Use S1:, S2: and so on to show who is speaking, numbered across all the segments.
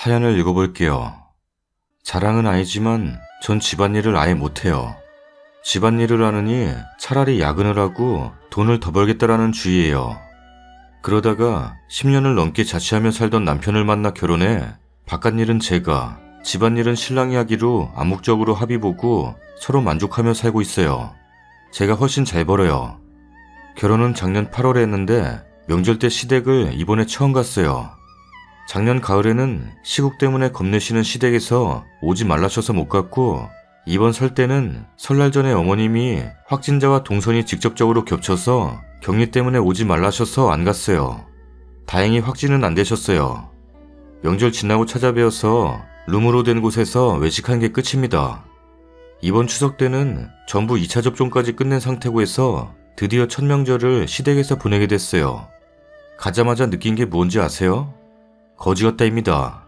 S1: 사연을 읽어볼게요. 자랑은 아니지만 전 집안일을 아예 못해요. 집안일을 하느니 차라리 야근을 하고 돈을 더 벌겠다라는 주의예요. 그러다가 10년을 넘게 자취하며 살던 남편을 만나 결혼해 바깥일은 제가, 집안일은 신랑이 하기로 암묵적으로 합의 보고 서로 만족하며 살고 있어요. 제가 훨씬 잘 벌어요. 결혼은 작년 8월에 했는데 명절 때 시댁을 이번에 처음 갔어요. 작년 가을에는 시국 때문에 겁내시는 시댁에서 오지 말라셔서 못 갔고, 이번 설 때는 설날 전에 어머님이 확진자와 동선이 직접적으로 겹쳐서 격리 때문에 오지 말라셔서 안 갔어요. 다행히 확진은 안 되셨어요. 명절 지나고 찾아뵈어서 룸으로 된 곳에서 외식한 게 끝입니다. 이번 추석 때는 전부 2차 접종까지 끝낸 상태고 해서 드디어 첫 명절을 시댁에서 보내게 됐어요. 가자마자 느낀 게 뭔지 아세요? 거지 같다입니다.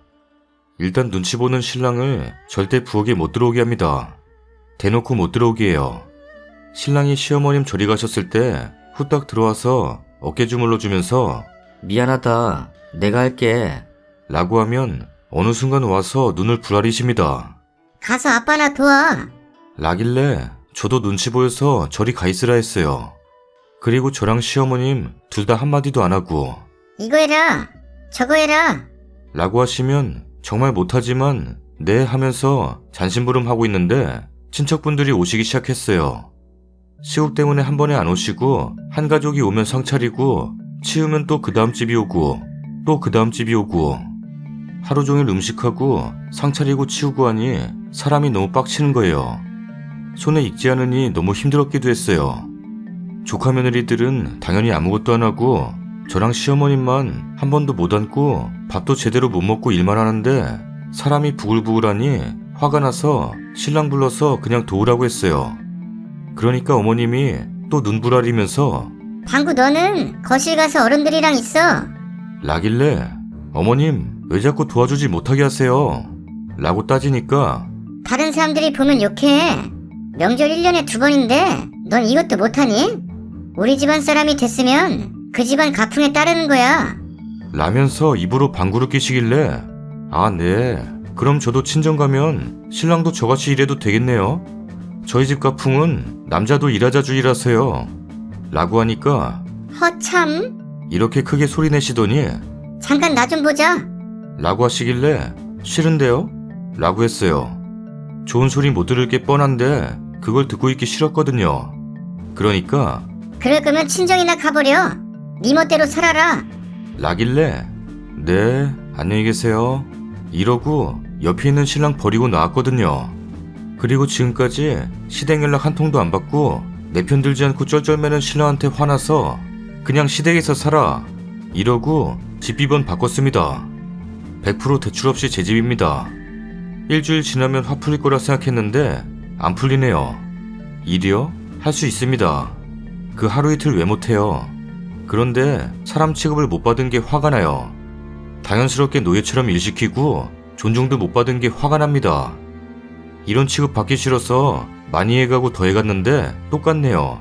S1: 일단 눈치 보는 신랑을 절대 부엌에 못 들어오게 합니다. 대놓고 못 들어오게 해요. 신랑이 시어머님 저리 가셨을 때 후딱 들어와서 어깨 주물러 주면서
S2: 미안하다. 내가 할게.
S1: 라고 하면 어느 순간 와서 눈을 부라리십니다.
S3: 가서 아빠나 도와.
S1: 라길래 저도 눈치 보여서 저리 가 있으라 했어요. 그리고 저랑 시어머님 둘 다 한마디도 안 하고
S3: 이거 해라. 저거 해라.
S1: 라고 하시면 정말 못하지만 네 하면서 잔심부름 하고 있는데 친척분들이 오시기 시작했어요. 시국 때문에 한 번에 안 오시고 한 가족이 오면 상 차리고 치우면 또 그 다음 집이 오고 또 그 다음 집이 오고 하루 종일 음식하고 상 차리고 치우고 하니 사람이 너무 빡치는 거예요. 손에 익지 않으니 너무 힘들었기도 했어요. 조카 며느리들은 당연히 아무것도 안 하고 저랑 시어머님만 한 번도 못 앉고 밥도 제대로 못 먹고 일만 하는데 사람이 부글부글하니 화가 나서 신랑 불러서 그냥 도우라고 했어요. 그러니까 어머님이 또 눈부라리면서
S3: 방구 너는 거실 가서 어른들이랑 있어.
S1: 라길래 어머님 왜 자꾸 도와주지 못하게 하세요? 라고 따지니까
S3: 다른 사람들이 보면 욕해. 명절 1년에 2번인데 넌 이것도 못하니? 우리 집안 사람이 됐으면 그 집안 가풍에 따르는 거야.
S1: 라면서 입으로 방구를 끼시길래 아, 네. 그럼 저도 친정 가면 신랑도 저같이 일해도 되겠네요. 저희 집 가풍은 남자도 일하자주의라서요. 라고 하니까
S3: 허참.
S1: 이렇게 크게 소리 내시더니
S3: 잠깐 나 좀 보자.
S1: 라고 하시길래 싫은데요? 라고 했어요. 좋은 소리 못 들을 게 뻔한데 그걸 듣고 있기 싫었거든요. 그러니까
S3: 그럴 거면 친정이나 가버려. 네 멋대로 살아라.
S1: 라길래 네, 안녕히 계세요. 이러고 옆에 있는 신랑 버리고 나왔거든요. 그리고 지금까지 시댁 연락 한 통도 안 받고 내 편 들지 않고 쩔쩔매는 신랑한테 화나서 그냥 시댁에서 살아. 이러고 집 비번 바꿨습니다. 100% 대출 없이 제 집입니다. 일주일 지나면 화 풀릴 거라 생각했는데 안 풀리네요. 일이요? 할 수 있습니다. 그 하루 이틀 왜 못해요? 그런데 사람 취급을 못 받은 게 화가 나요. 당연스럽게 노예처럼 일 시키고 존중도 못 받은 게 화가 납니다. 이런 취급 받기 싫어서 많이 해가고 더 해갔는데 똑같네요.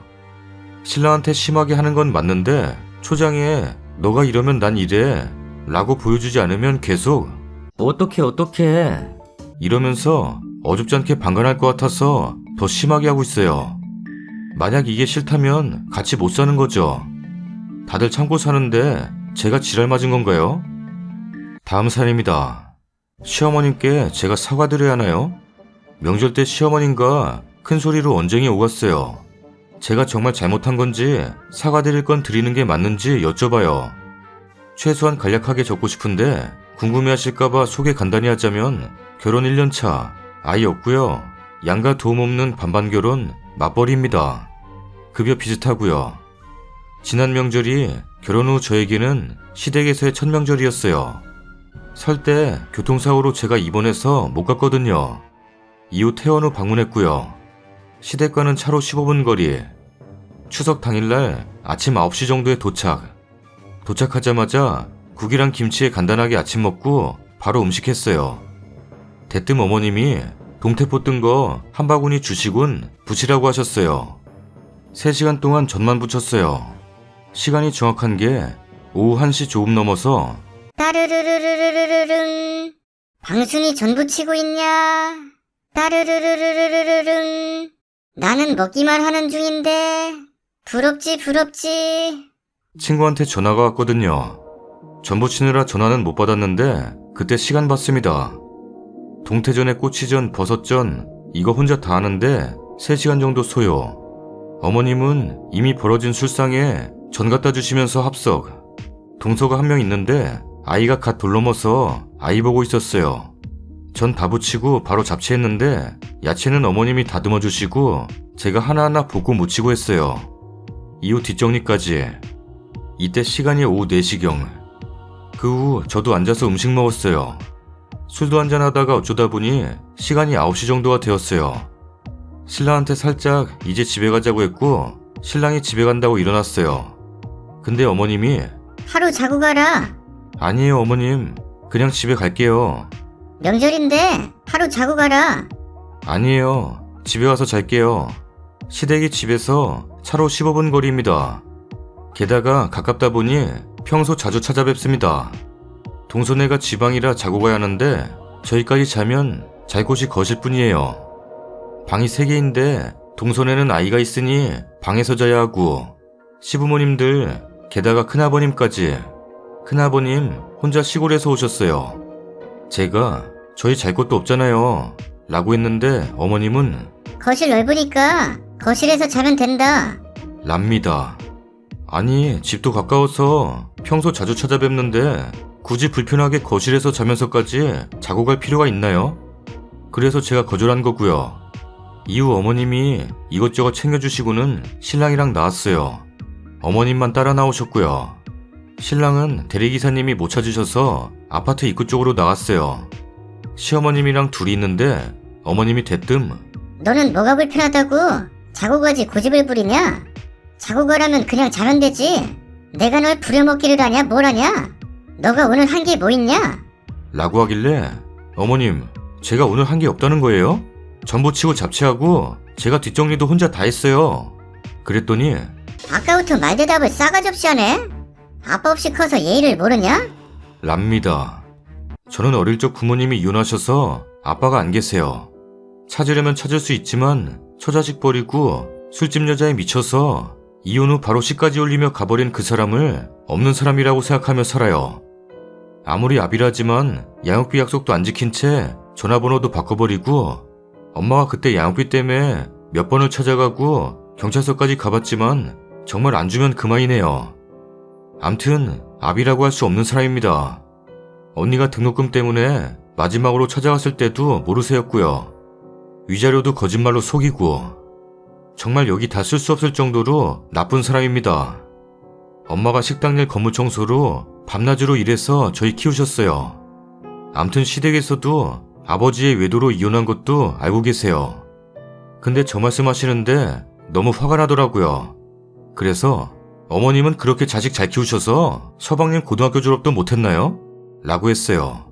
S1: 신랑한테 심하게 하는 건 맞는데 초장에 너가 이러면 난 이래 라고 보여주지 않으면 계속
S2: 어떡해.
S1: 이러면서 어줍잖게 방관할 것 같아서 더 심하게 하고 있어요. 만약 이게 싫다면 같이 못 사는 거죠. 다들 참고 사는데 제가 지랄 맞은 건가요? 다음 사연입니다. 시어머님께 제가 사과드려야 하나요? 명절 때 시어머님과 큰 소리로 언쟁이 오갔어요. 제가 정말 잘못한 건지 사과드릴 건 드리는 게 맞는지 여쭤봐요. 최소한 간략하게 적고 싶은데 궁금해하실까봐 소개 간단히 하자면 결혼 1년차, 아이 없고요. 양가 도움 없는 반반 결혼, 맞벌이입니다. 급여 비슷하고요. 지난 명절이 결혼 후 저에게는 시댁에서의 첫 명절이었어요. 설 때 교통사고로 제가 입원해서 못 갔거든요. 이후 퇴원 후 방문했고요. 시댁과는 차로 15분 거리. 추석 당일날 아침 9시 정도에 도착. 도착하자마자 국이랑 김치에 간단하게 아침 먹고 바로 음식했어요. 대뜸 어머님이 동태포 뜬 거 한 바구니 주시곤 부치라고 하셨어요. 3시간 동안 젓만 부쳤어요. 시간이 정확한 게 오후 1시 조금 넘어서
S3: 따르르르르르르릉. 방순이 전부 치고 있냐? 따르르르르르르릉. 나는 먹기만 하는 중인데. 부럽지, 부럽지.
S1: 친구한테 전화가 왔거든요. 전부 치느라 전화는 못 받았는데 그때 시간 봤습니다. 동태전에 꼬치전, 버섯전 이거 혼자 다 하는데 3시간 정도 소요. 어머님은 이미 벌어진 술상에 전 갖다 주시면서 합석. 동서가 한 명 있는데 아이가 갓 돌 넘어서 아이 보고 있었어요. 전 다 부치고 바로 잡채했는데 야채는 어머님이 다듬어 주시고 제가 하나하나 볶고 무치고 했어요. 이후 뒷정리까지. 이때 시간이 오후 4시경. 그 후 저도 앉아서 음식 먹었어요. 술도 한잔 하다가 어쩌다 보니 시간이 9시 정도가 되었어요. 신랑한테 살짝 이제 집에 가자고 했고 신랑이 집에 간다고 일어났어요. 근데 어머님이
S3: 하루 자고 가라.
S1: 아니에요 어머님, 그냥 집에 갈게요.
S3: 명절인데 하루 자고 가라.
S1: 아니에요, 집에 와서 잘게요. 시댁이 집에서 차로 15분 거리입니다. 게다가 가깝다 보니 평소 자주 찾아뵙습니다. 동서네가 지방이라 자고 가야 하는데 저희까지 자면 잘 곳이 거실뿐이에요. 방이 3개인데 동서네는 아이가 있으니 방에서 자야 하고 시부모님들 게다가 큰아버님까지. 큰아버님 혼자 시골에서 오셨어요. 제가 저희 잘 곳도 없잖아요 라고 했는데 어머님은
S3: 거실 넓으니까 거실에서 자면 된다.
S1: 랍니다. 아니 집도 가까워서 평소 자주 찾아뵙는데 굳이 불편하게 거실에서 자면서까지 자고 갈 필요가 있나요? 그래서 제가 거절한 거고요. 이후 어머님이 이것저것 챙겨주시고는 신랑이랑 나왔어요. 어머님만 따라 나오셨고요. 신랑은 대리기사님이 못 찾으셔서 아파트 입구 쪽으로 나갔어요. 시어머님이랑 둘이 있는데 어머님이 대뜸
S3: 너는 뭐가 불편하다고 자고 가지 고집을 부리냐? 자고 가라면 그냥 자면 되지. 내가 널 부려먹기를 하냐 뭘 하냐? 너가 오늘 한 게 뭐 있냐?
S1: 라고 하길래 어머님 제가 오늘 한 게 없다는 거예요? 전부 치고 잡채하고 제가 뒷정리도 혼자 다 했어요. 그랬더니
S3: 아까부터 말대답을 싸가지 없이 하네? 아빠 없이 커서 예의를 모르냐?
S1: 랍니다. 저는 어릴 적 부모님이 이혼하셔서 아빠가 안 계세요. 찾으려면 찾을 수 있지만 처자식 버리고 술집 여자에 미쳐서 이혼 후 바로 시까지 올리며 가버린 그 사람을 없는 사람이라고 생각하며 살아요. 아무리 아비라지만 양육비 약속도 안 지킨 채 전화번호도 바꿔버리고 엄마가 그때 양육비 때문에 몇 번을 찾아가고 경찰서까지 가봤지만 정말 안 주면 그만이네요. 암튼 아비라고 할 수 없는 사람입니다. 언니가 등록금 때문에 마지막으로 찾아갔을 때도 모르쇠였고요. 위자료도 거짓말로 속이고 정말 여기 다 쓸 수 없을 정도로 나쁜 사람입니다. 엄마가 식당일 건물청소로 밤낮으로 일해서 저희 키우셨어요. 암튼 시댁에서도 아버지의 외도로 이혼한 것도 알고 계세요. 근데 저 말씀하시는데 너무 화가 나더라고요. 그래서 어머님은 그렇게 자식 잘 키우셔서 서방님 고등학교 졸업도 못했나요? 라고 했어요.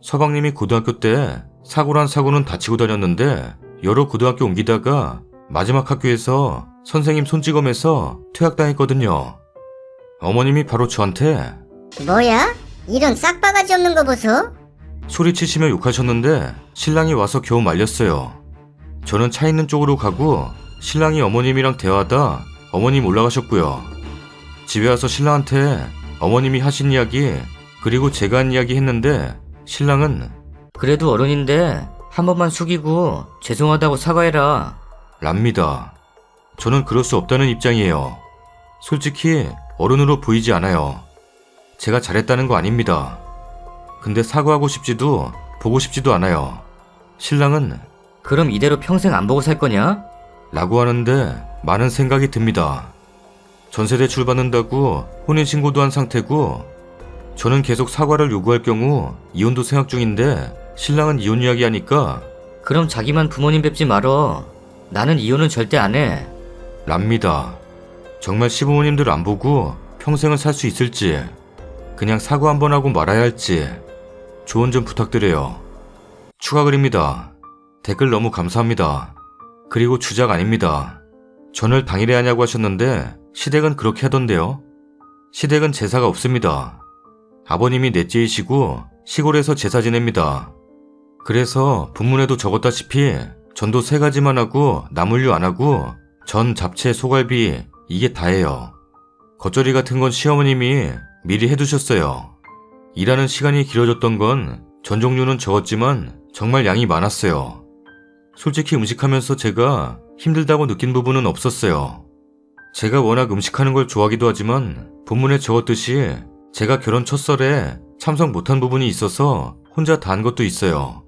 S1: 서방님이 고등학교 때 사고란 사고는 다치고 다녔는데 여러 고등학교 옮기다가 마지막 학교에서 선생님 손찌검에서 퇴학당했거든요. 어머님이 바로 저한테
S3: 뭐야? 이런 싹바가지 없는 거 보소?
S1: 소리치시며 욕하셨는데 신랑이 와서 겨우 말렸어요. 저는 차 있는 쪽으로 가고 신랑이 어머님이랑 대화하다 어머님 올라가셨고요. 집에 와서 신랑한테 어머님이 하신 이야기 그리고 제가 한 이야기 했는데 신랑은
S2: 그래도 어른인데 한 번만 숙이고 죄송하다고 사과해라.
S1: 랍니다. 저는 그럴 수 없다는 입장이에요. 솔직히 어른으로 보이지 않아요. 제가 잘했다는 거 아닙니다. 근데 사과하고 싶지도 보고 싶지도 않아요. 신랑은
S2: 그럼 이대로 평생 안 보고 살 거냐?
S1: 라고 하는데 많은 생각이 듭니다. 전세 대출 받는다고 혼인신고도 한 상태고 저는 계속 사과를 요구할 경우 이혼도 생각 중인데 신랑은 이혼 이야기 하니까
S2: 그럼 자기만 부모님 뵙지 말어. 나는 이혼은 절대 안 해.
S1: 랍니다. 정말 시부모님들 안 보고 평생을 살 수 있을지 그냥 사과 한번 하고 말아야 할지 조언 좀 부탁드려요. 추가 글입니다. 댓글 너무 감사합니다. 그리고 주작 아닙니다. 전을 당일에 하냐고 하셨는데 시댁은 그렇게 하던데요. 시댁은 제사가 없습니다. 아버님이 넷째이시고 시골에서 제사 지냅니다. 그래서 본문에도 적었다시피 전도 3가지만 하고 나물류 안 하고 전, 잡채, 소갈비 이게 다예요. 겉절이 같은 건 시어머님이 미리 해두셨어요. 일하는 시간이 길어졌던 건 전 종류는 적었지만 정말 양이 많았어요. 솔직히 음식하면서 제가 힘들다고 느낀 부분은 없었어요. 제가 워낙 음식하는 걸 좋아하기도 하지만 본문에 적었듯이 제가 결혼 첫 설에 참석 못한 부분이 있어서 혼자 다 한 것도 있어요.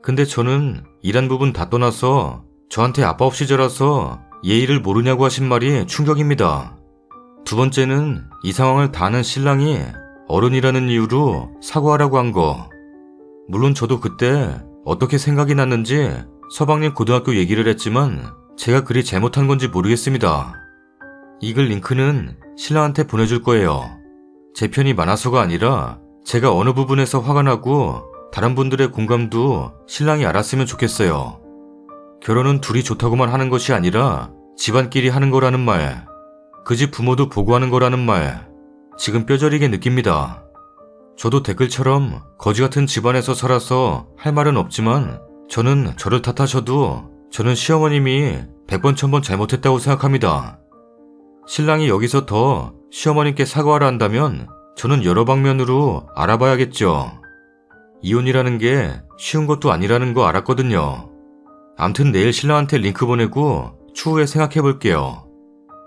S1: 근데 저는 일한 부분 다 떠나서 저한테 아빠 없이 자라서 예의를 모르냐고 하신 말이 충격입니다. 두 번째는 이 상황을 다 아는 신랑이 어른이라는 이유로 사과하라고 한 거. 물론 저도 그때 어떻게 생각이 났는지 서방님 고등학교 얘기를 했지만 제가 그리 잘못한 건지 모르겠습니다. 이 글 링크는 신랑한테 보내줄 거예요. 제 편이 많아서가 아니라 제가 어느 부분에서 화가 나고 다른 분들의 공감도 신랑이 알았으면 좋겠어요. 결혼은 둘이 좋다고만 하는 것이 아니라 집안끼리 하는 거라는 말, 그 집 부모도 보고하는 거라는 말, 지금 뼈저리게 느낍니다. 저도 댓글처럼 거지 같은 집안에서 살아서 할 말은 없지만 저는 저를 탓하셔도 저는 시어머님이 100번 1000번 잘못했다고 생각합니다. 신랑이 여기서 더 시어머님께 사과하라 한다면 저는 여러 방면으로 알아봐야겠죠. 이혼이라는 게 쉬운 것도 아니라는 거 알았거든요. 암튼 내일 신랑한테 링크 보내고 추후에 생각해 볼게요.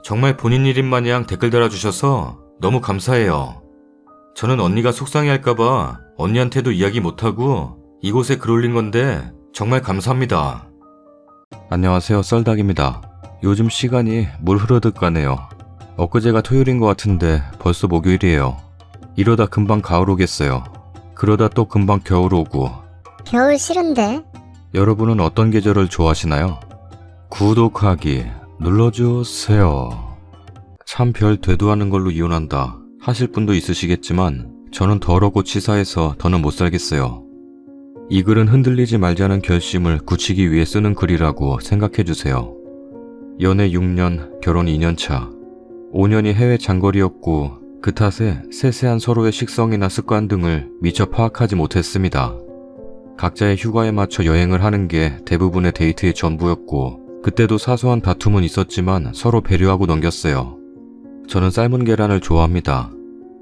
S1: 정말 본인 일인 마냥 댓글 달아주셔서 너무 감사해요. 저는 언니가 속상해할까봐 언니한테도 이야기 못하고 이곳에 글 올린 건데 정말 감사합니다. 안녕하세요, 썰닭입니다. 요즘 시간이 물 흐르듯 가네요. 엊그제가 토요일인 것 같은데 벌써 목요일이에요. 이러다 금방 가을 오겠어요. 그러다 또 금방 겨울 오고.
S3: 겨울 싫은데?
S1: 여러분은 어떤 계절을 좋아하시나요? 구독하기 눌러주세요. 참 별 되도 않은 걸로 이혼한다 하실 분도 있으시겠지만 저는 더럽고 치사해서 더는 못 살겠어요. 이 글은 흔들리지 말자는 결심을 굳히기 위해 쓰는 글이라고 생각해주세요. 연애 6년, 결혼 2년차. 5년이 해외 장거리였고 그 탓에 세세한 서로의 식성이나 습관 등을 미처 파악하지 못했습니다. 각자의 휴가에 맞춰 여행을 하는 게 대부분의 데이트의 전부였고 그때도 사소한 다툼은 있었지만 서로 배려하고 넘겼어요. 저는 삶은 계란을 좋아합니다.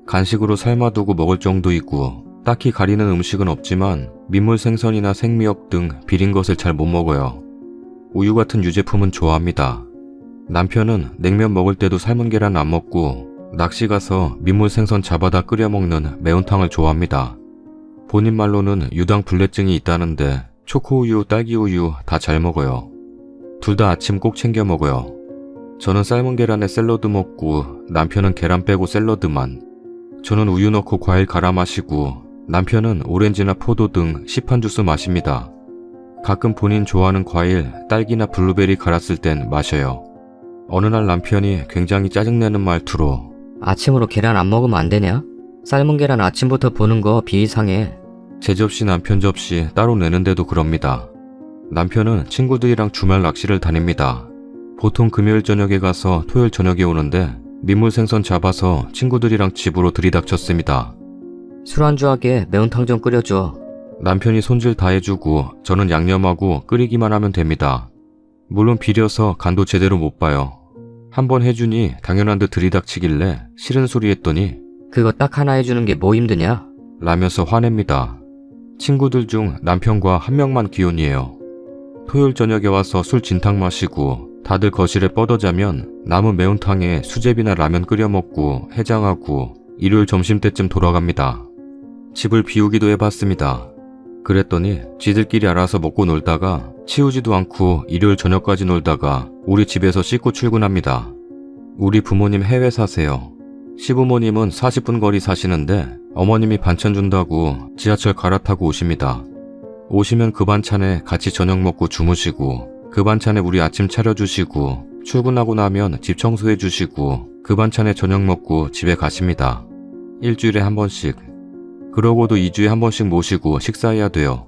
S1: 간식으로 삶아두고 먹을 정도이고 딱히 가리는 음식은 없지만 민물 생선이나 생미역 등 비린 것을 잘 못 먹어요. 우유 같은 유제품은 좋아합니다. 남편은 냉면 먹을 때도 삶은 계란 안 먹고 낚시 가서 민물 생선 잡아다 끓여 먹는 매운탕을 좋아합니다. 본인 말로는 유당 불내증이 있다는데 초코우유, 딸기우유 다 잘 먹어요. 둘 다 아침 꼭 챙겨 먹어요. 저는 삶은 계란에 샐러드 먹고 남편은 계란 빼고 샐러드만. 저는 우유 넣고 과일 갈아 마시고 남편은 오렌지나 포도 등 시판 주스 마십니다. 가끔 본인 좋아하는 과일, 딸기나 블루베리 갈았을 땐 마셔요. 어느 날 남편이 굉장히 짜증내는 말투로
S2: 아침으로 계란 안 먹으면 안 되냐? 삶은 계란 아침부터 보는 거 비이상해.
S1: 제 접시 남편 접시 따로 내는데도 그럽니다. 남편은 친구들이랑 주말 낚시를 다닙니다. 보통 금요일 저녁에 가서 토요일 저녁에 오는데 민물 생선 잡아서 친구들이랑 집으로 들이닥쳤습니다.
S2: 술안주하게 매운탕 좀 끓여줘.
S1: 남편이 손질 다 해주고 저는 양념하고 끓이기만 하면 됩니다. 물론 비려서 간도 제대로 못 봐요. 한번 해주니 당연한 듯 들이닥치길래 싫은 소리 했더니
S2: 그거 딱 하나 해주는 게 뭐 힘드냐?
S1: 라면서 화냅니다. 친구들 중 남편과 한 명만 기혼이에요. 토요일 저녁에 와서 술 진탕 마시고 다들 거실에 뻗어자면 남은 매운탕에 수제비나 라면 끓여 먹고 해장하고 일요일 점심때쯤 돌아갑니다. 집을 비우기도 해봤습니다. 그랬더니 지들끼리 알아서 먹고 놀다가 치우지도 않고 일요일 저녁까지 놀다가 우리 집에서 씻고 출근합니다. 우리 부모님 해외 사세요. 시부모님은 40분 거리 사시는데 어머님이 반찬 준다고 지하철 갈아타고 오십니다. 오시면 그 반찬에 같이 저녁 먹고 주무시고 그 반찬에 우리 아침 차려주시고 출근하고 나면 집 청소해주시고 그 반찬에 저녁 먹고 집에 가십니다. 일주일에 한 번씩. 그러고도 2주에 한 번씩 모시고 식사해야 돼요.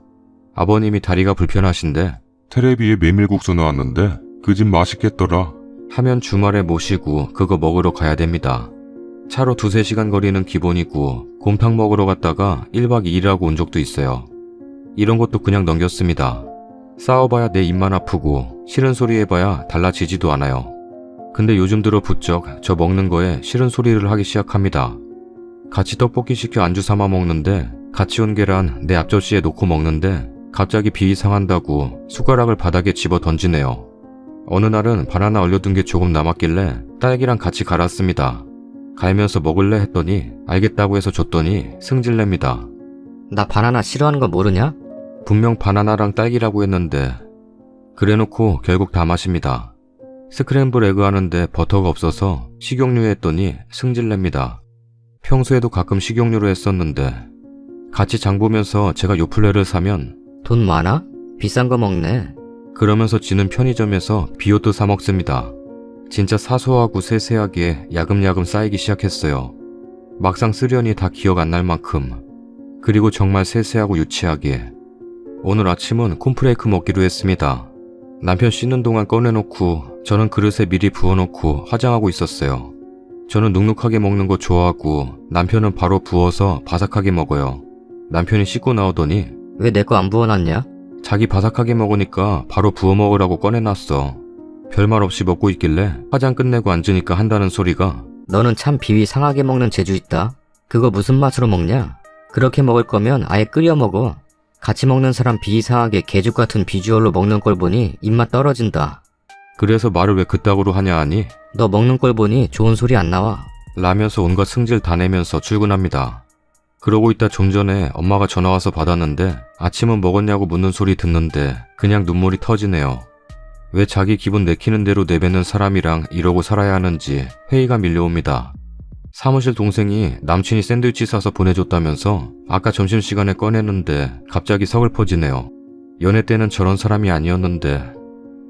S1: 아버님이 다리가 불편하신데
S4: 테레비에 메밀국수 나왔는데 그 집 맛있겠더라.
S1: 하면 주말에 모시고 그거 먹으러 가야 됩니다. 차로 2-3시간 거리는 기본이고 곰탕 먹으러 갔다가 1박 2일하고 온 적도 있어요. 이런 것도 그냥 넘겼습니다. 싸워봐야 내 입만 아프고 싫은 소리 해봐야 달라지지도 않아요. 근데 요즘 들어 부쩍 저 먹는 거에 싫은 소리를 하기 시작합니다. 같이 떡볶이 시켜 안주 삼아 먹는데 같이 온 계란 내 앞접시에 놓고 먹는데 갑자기 비 상한다고 숟가락을 바닥에 집어 던지네요. 어느 날은 바나나 얼려둔 게 조금 남았길래 딸기랑 같이 갈았습니다. 갈면서 먹을래 했더니 알겠다고 해서 줬더니 승질냅니다.
S2: 나 바나나 싫어하는 거 모르냐?
S1: 분명 바나나랑 딸기라고 했는데 그래놓고 결국 다 마십니다. 스크램블 에그 하는데 버터가 없어서 식용유에 했더니 승질냅니다. 평소에도 가끔 식용유로 했었는데 같이 장 보면서 제가 요플레를 사면
S2: 돈 많아? 비싼 거 먹네.
S1: 그러면서 지는 편의점에서 비오트 사 먹습니다. 진짜 사소하고 세세하게 야금야금 쌓이기 시작했어요. 막상 쓰려니 다 기억 안 날 만큼. 그리고 정말 세세하고 유치하게. 오늘 아침은 콘프레이크 먹기로 했습니다. 남편 씻는 동안 꺼내놓고 저는 그릇에 미리 부어놓고 화장하고 있었어요. 저는 눅눅하게 먹는 거 좋아하고 남편은 바로 부어서 바삭하게 먹어요. 남편이 씻고 나오더니
S2: 왜 내 거 안 부어놨냐?
S1: 자기 바삭하게 먹으니까 바로 부어 먹으라고 꺼내놨어. 별말 없이 먹고 있길래 화장 끝내고 앉으니까 한다는 소리가
S2: 너는 참 비위 상하게 먹는 재주 있다. 그거 무슨 맛으로 먹냐? 그렇게 먹을 거면 아예 끓여 먹어. 같이 먹는 사람 비위 상하게 개죽 같은 비주얼로 먹는 걸 보니 입맛 떨어진다.
S1: 그래서 말을 왜 그따구로 하냐 하니
S2: 너 먹는 걸 보니 좋은 소리 안 나와.
S1: 라면서 온갖 승질 다 내면서 출근합니다. 그러고 있다 좀 전에 엄마가 전화와서 받았는데 아침은 먹었냐고 묻는 소리 듣는데 그냥 눈물이 터지네요. 왜 자기 기분 내키는 대로 내뱉는 사람이랑 이러고 살아야 하는지 회의가 밀려옵니다. 사무실 동생이 남친이 샌드위치 사서 보내줬다면서 아까 점심시간에 꺼내는데 갑자기 서글퍼지네요. 연애 때는 저런 사람이 아니었는데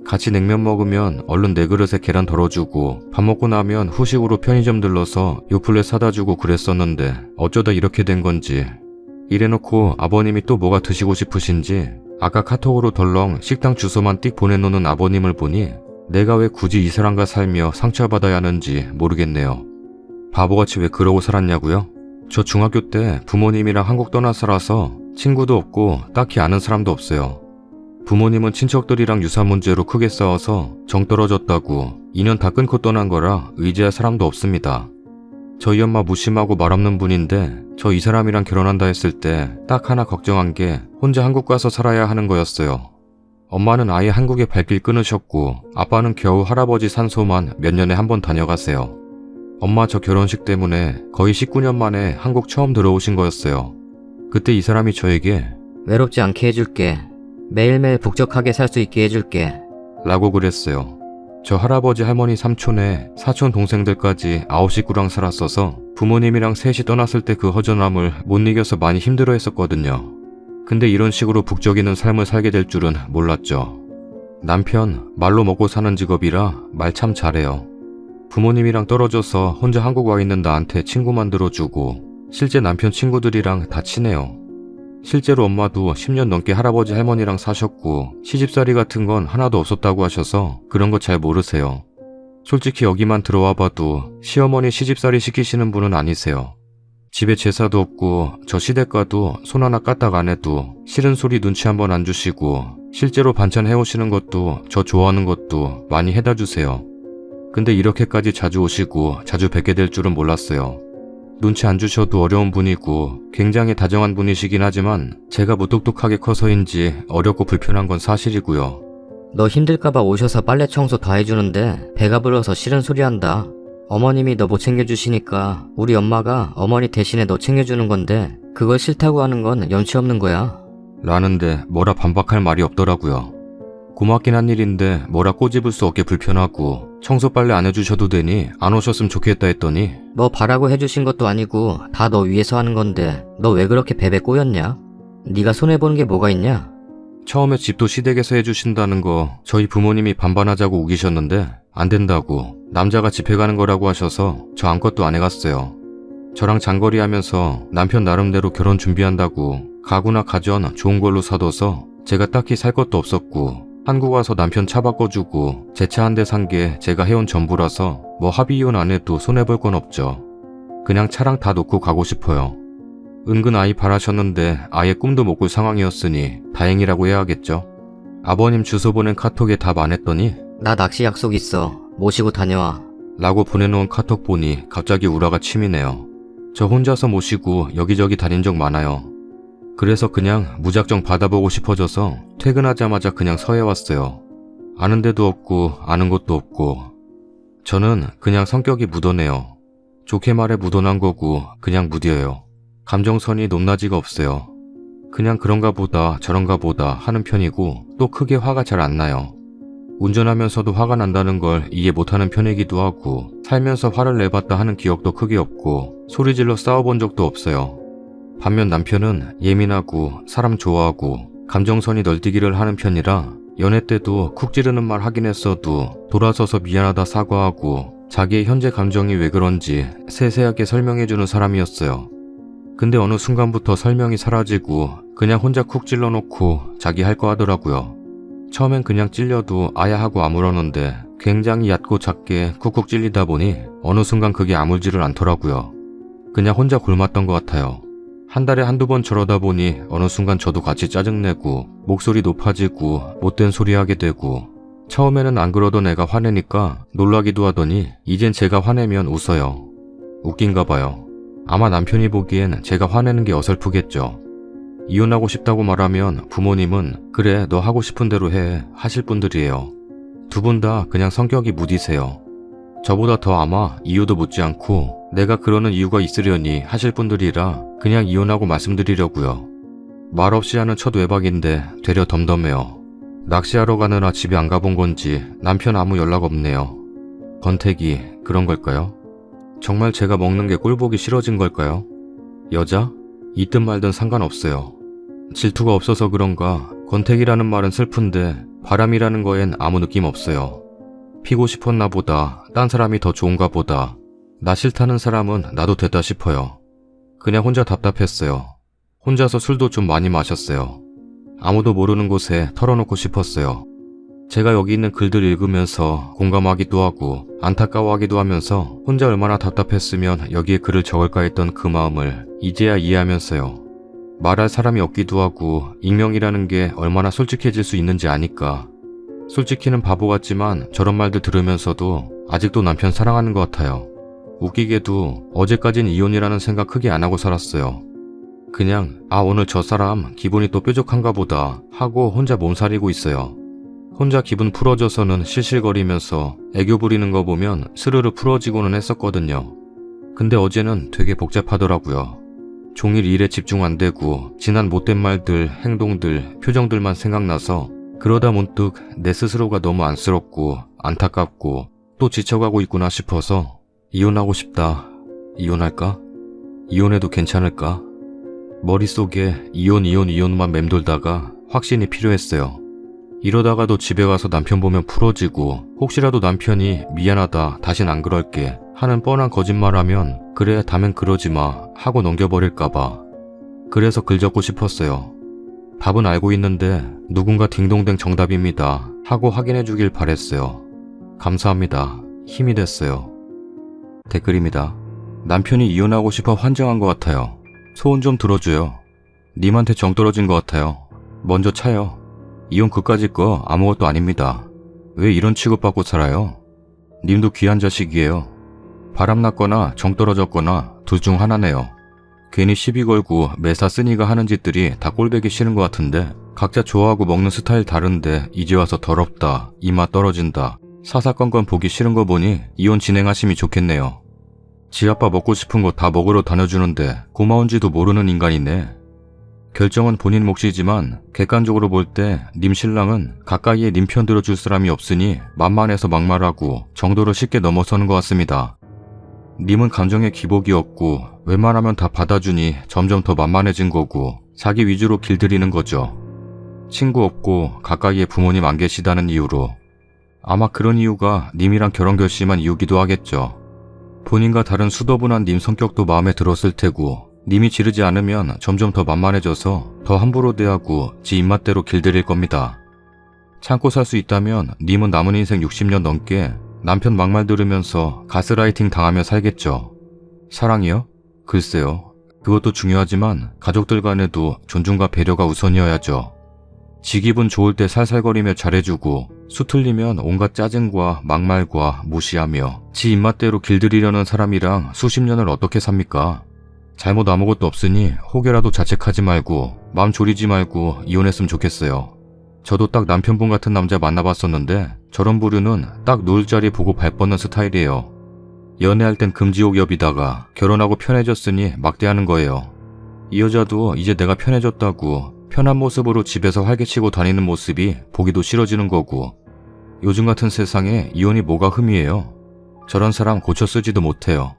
S1: 같이 냉면 먹으면 얼른 내 그릇에 계란 덜어주고 밥 먹고 나면 후식으로 편의점 들러서 요플레 사다 주고 그랬었는데 어쩌다 이렇게 된 건지. 이래놓고 아버님이 또 뭐가 드시고 싶으신지 아까 카톡으로 덜렁 식당 주소만 띡 보내놓는 아버님을 보니 내가 왜 굳이 이 사람과 살며 상처받아야 하는지 모르겠네요. 바보같이 왜 그러고 살았냐고요? 저 중학교 때 부모님이랑 한국 떠나 살아서 친구도 없고 딱히 아는 사람도 없어요. 부모님은 친척들이랑 유사 문제로 크게 싸워서 정 떨어졌다고 2년 다 끊고 떠난 거라 의지할 사람도 없습니다. 저희 엄마 무심하고 말없는 분인데 저 이 사람이랑 결혼한다 했을 때 딱 하나 걱정한 게 혼자 한국 가서 살아야 하는 거였어요. 엄마는 아예 한국에 발길 끊으셨고 아빠는 겨우 할아버지 산소만 몇 년에 한 번 다녀가세요. 엄마 저 결혼식 때문에 거의 19년 만에 한국 처음 들어오신 거였어요. 그때 이 사람이 저에게
S2: 외롭지 않게 해줄게. 매일매일 북적하게 살 수 있게 해줄게.
S1: 라고 그랬어요. 저 할아버지 할머니 삼촌에 사촌 동생들까지 9식구랑 살았어서 부모님이랑 셋이 떠났을 때 그 허전함을 못 이겨서 많이 힘들어 했었거든요. 근데 이런 식으로 북적이는 삶을 살게 될 줄은 몰랐죠. 남편 말로 먹고 사는 직업이라 말 참 잘해요. 부모님이랑 떨어져서 혼자 한국 와 있는 나한테 친구 만들어주고 실제 남편 친구들이랑 다 친해요. 실제로 엄마도 10년 넘게 할아버지 할머니랑 사셨고 시집살이 같은 건 하나도 없었다고 하셔서 그런 거 잘 모르세요. 솔직히 여기만 들어와 봐도 시어머니 시집살이 시키시는 분은 아니세요. 집에 제사도 없고 저 시댁가도 손 하나 까딱 안 해도 싫은 소리 눈치 한번 안 주시고 실제로 반찬 해오시는 것도 저 좋아하는 것도 많이 해다 주세요. 근데 이렇게까지 자주 오시고 자주 뵙게 될 줄은 몰랐어요. 눈치 안 주셔도 어려운 분이고 굉장히 다정한 분이시긴 하지만 제가 무뚝뚝하게 커서인지 어렵고 불편한 건 사실이고요.
S2: 너 힘들까봐 오셔서 빨래 청소 다 해주는데 배가 불러서 싫은 소리 한다. 어머님이 너 못 챙겨주시니까 우리 엄마가 어머니 대신에 너 챙겨주는 건데 그걸 싫다고 하는 건 염치 없는 거야.
S1: 라는데 뭐라 반박할 말이 없더라고요. 고맙긴 한 일인데 뭐라 꼬집을 수 없게 불편하고 청소 빨래 안 해주셔도 되니 안 오셨으면 좋겠다 했더니
S2: 뭐 바라고 해주신 것도 아니고 다 너 위해서 하는 건데 너 왜 그렇게 베베 꼬였냐? 네가 손해보는 게 뭐가 있냐?
S1: 처음에 집도 시댁에서 해주신다는 거 저희 부모님이 반반하자고 우기셨는데 안 된다고 남자가 집해 가는 거라고 하셔서 저 아무것도 안 해갔어요. 저랑 장거리 하면서 남편 나름대로 결혼 준비한다고 가구나 가전 좋은 걸로 사둬서 제가 딱히 살 것도 없었고 한국 와서 남편 차 바꿔주고 제 차 한 대 산 게 제가 해온 전부라서 뭐 합의 이혼 안 해도 손해볼 건 없죠. 그냥 차랑 다 놓고 가고 싶어요. 은근 아이 바라셨는데 아예 꿈도 못 꿀 상황이었으니 다행이라고 해야겠죠. 아버님 주소 보낸 카톡에 답 안 했더니
S2: 나 낚시 약속 있어. 모시고 다녀와.
S1: 라고 보내놓은 카톡 보니 갑자기 우라가 치미네요. 저 혼자서 모시고 여기저기 다닌 적 많아요. 그래서 그냥 무작정 받아보고 싶어져서 퇴근하자마자 그냥 서해왔어요. 아는 데도 없고 아는 것도 없고. 저는 그냥 성격이 무던해요. 좋게 말해 무던한 거고 그냥 무뎌요. 감정선이 높낮이가 없어요. 그냥 그런가 보다 저런가 보다 하는 편이고 또 크게 화가 잘 안 나요. 운전하면서도 화가 난다는 걸 이해 못하는 편이기도 하고 살면서 화를 내봤다 하는 기억도 크게 없고 소리질러 싸워본 적도 없어요. 반면 남편은 예민하고 사람 좋아하고 감정선이 널뛰기를 하는 편이라 연애 때도 쿡 찌르는 말 하긴 했어도 돌아서서 미안하다 사과하고 자기의 현재 감정이 왜 그런지 세세하게 설명해주는 사람이었어요. 근데 어느 순간부터 설명이 사라지고 그냥 혼자 쿡 찔러놓고 자기 할 거 하더라고요. 처음엔 그냥 찔려도 아야 하고 아물었는데 굉장히 얕고 작게 쿡쿡 찔리다 보니 어느 순간 그게 아물지를 않더라고요. 그냥 혼자 굶었던 것 같아요. 한 달에 한두 번 저러다 보니 어느 순간 저도 같이 짜증내고 목소리 높아지고 못된 소리 하게 되고 처음에는 안 그러던 애가 화내니까 놀라기도 하더니 이젠 제가 화내면 웃어요. 웃긴가 봐요. 아마 남편이 보기엔 제가 화내는 게 어설프겠죠. 이혼하고 싶다고 말하면 부모님은 그래 너 하고 싶은 대로 해 하실 분들이에요. 두 분 다 그냥 성격이 무디세요. 저보다 더 아마 이유도 묻지 않고 내가 그러는 이유가 있으려니 하실 분들이라 그냥 이혼하고 말씀드리려고요. 말없이 하는 첫 외박인데 되려 덤덤해요. 낚시하러 가느라 집에 안 가본 건지 남편 아무 연락 없네요. 권태기 그런 걸까요? 정말 제가 먹는 게 꼴보기 싫어진 걸까요? 여자? 있든 말든 상관없어요. 질투가 없어서 그런가 권태기라는 말은 슬픈데 바람이라는 거엔 아무 느낌 없어요. 피고 싶었나 보다 딴 사람이 더 좋은가 보다 나 싫다는 사람은 나도 됐다 싶어요. 그냥 혼자 답답했어요. 혼자서 술도 좀 많이 마셨어요. 아무도 모르는 곳에 털어놓고 싶었어요. 제가 여기 있는 글들 읽으면서 공감하기도 하고 안타까워하기도 하면서 혼자 얼마나 답답했으면 여기에 글을 적을까 했던 그 마음을 이제야 이해하면서요. 말할 사람이 없기도 하고 익명이라는 게 얼마나 솔직해질 수 있는지 아니까. 솔직히는 바보 같지만 저런 말들 들으면서도 아직도 남편 사랑하는 것 같아요. 웃기게도 어제까진 이혼이라는 생각 크게 안 하고 살았어요. 그냥 오늘 저 사람 기분이 또 뾰족한가 보다 하고 혼자 몸살이고 있어요. 혼자 기분 풀어져서는 실실거리면서 애교 부리는 거 보면 스르르 풀어지고는 했었거든요. 근데 어제는 되게 복잡하더라고요. 종일 일에 집중 안 되고 지난 못된 말들, 행동들, 표정들만 생각나서 그러다 문득 내 스스로가 너무 안쓰럽고 안타깝고 또 지쳐가고 있구나 싶어서 이혼하고 싶다. 이혼할까? 이혼해도 괜찮을까? 머릿속에 이혼만 맴돌다가 확신이 필요했어요. 이러다가도 집에 가서 남편 보면 풀어지고 혹시라도 남편이 미안하다 다신 안 그럴게 하는 뻔한 거짓말하면 그래 다men 그러지마 하고 넘겨버릴까봐. 그래서 글 적고 싶었어요. 답은 알고 있는데 누군가 딩동댕 정답입니다 하고 확인해주길 바랬어요. 감사합니다. 힘이 됐어요. 댓글입니다. 남편이 이혼하고 싶어 환장한 것 같아요. 소원 좀 들어줘요. 님한테 정 떨어진 것 같아요. 먼저 차요. 이혼 그까짓 거 아무것도 아닙니다. 왜 이런 취급받고 살아요? 님도 귀한 자식이에요. 바람났거나 정 떨어졌거나 둘 중 하나네요. 괜히 시비 걸고 매사 쓰니가 하는 짓들이 다 꼴보기 싫은 것 같은데 각자 좋아하고 먹는 스타일 다른데 이제 와서 더럽다, 입맛 떨어진다, 사사건건 보기 싫은 거 보니 이혼 진행하심이 좋겠네요. 지 아빠 먹고 싶은 거 다 먹으러 다녀주는데 고마운지도 모르는 인간이네. 결정은 본인 몫이지만 객관적으로 볼 때 님 신랑은 가까이에 님 편 들어줄 사람이 없으니 만만해서 막말하고 정도를 쉽게 넘어서는 것 같습니다. 님은 감정에 기복이 없고 웬만하면 다 받아주니 점점 더 만만해진 거고 자기 위주로 길들이는 거죠. 친구 없고 가까이에 부모님 안 계시다는 이유로. 아마 그런 이유가 님이랑 결혼 결심한 이유기도 하겠죠. 본인과 다른 수더분한 님 성격도 마음에 들었을 테고 님이 지르지 않으면 점점 더 만만해져서 더 함부로 대하고 지 입맛대로 길들일 겁니다. 참고 살 수 있다면 님은 남은 인생 60년 넘게 남편 막말 들으면서 가스라이팅 당하며 살겠죠. 사랑이요? 글쎄요. 그것도 중요하지만 가족들 간에도 존중과 배려가 우선이어야죠. 지 기분 좋을 때 살살거리며 잘해주고 수틀리면 온갖 짜증과 막말과 무시하며 지 입맛대로 길들이려는 사람이랑 수십 년을 어떻게 삽니까? 잘못 아무것도 없으니 혹여라도 자책하지 말고 마음 졸이지 말고 이혼했으면 좋겠어요. 저도 딱 남편분 같은 남자 만나봤었는데 저런 부류는 딱 누울 자리 보고 발 뻗는 스타일이에요. 연애할 땐 금지옥엽이다가 결혼하고 편해졌으니 막대하는 거예요. 이 여자도 이제 내가 편해졌다고 편한 모습으로 집에서 활개치고 다니는 모습이 보기도 싫어지는 거고 요즘 같은 세상에 이혼이 뭐가 흠이에요. 저런 사람 고쳐 쓰지도 못해요.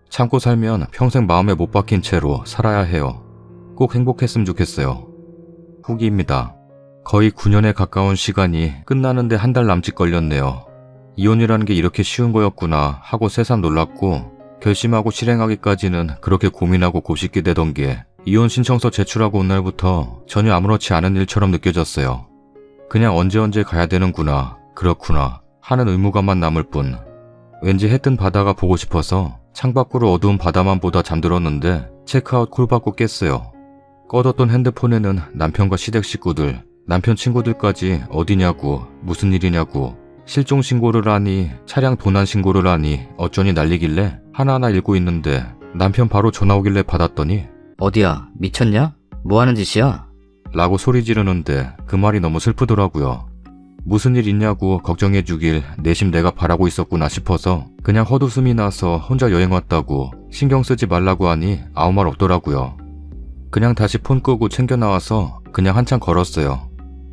S1: 참고 살면 평생 마음에 못 박힌 채로 살아야 해요. 꼭 행복했으면 좋겠어요. 후기입니다. 거의 9년에 가까운 시간이 끝나는데 한 달 남짓 걸렸네요. 이혼이라는 게 이렇게 쉬운 거였구나 하고 새삼 놀랐고 결심하고 실행하기까지는 그렇게 고민하고 곱씹게 되던 게 이혼 신청서 제출하고 온 날부터 전혀 아무렇지 않은 일처럼 느껴졌어요. 그냥 언제 가야 되는구나, 그렇구나 하는 의무감만 남을 뿐. 왠지 해 뜬 바다가 보고 싶어서 창밖으로 어두운 바다만 보다 잠들었는데 체크아웃 콜 받고 깼어요. 꺼뒀던 핸드폰에는 남편과 시댁 식구들, 남편 친구들까지 어디냐고, 무슨 일이냐고, 실종 신고를 하니, 차량 도난 신고를 하니 어쩌니 난리길래 하나하나 읽고 있는데 남편 바로 전화 오길래 받았더니
S2: 어디야? 미쳤냐? 뭐 하는 짓이야?
S1: 라고 소리 지르는데 그 말이 너무 슬프더라고요. 무슨 일 있냐고 걱정해주길 내심 내가 바라고 있었구나 싶어서 그냥 헛웃음이 나서 혼자 여행 왔다고 신경 쓰지 말라고 하니 아무 말 없더라고요. 그냥 다시 폰 끄고 챙겨 나와서 그냥 한참 걸었어요.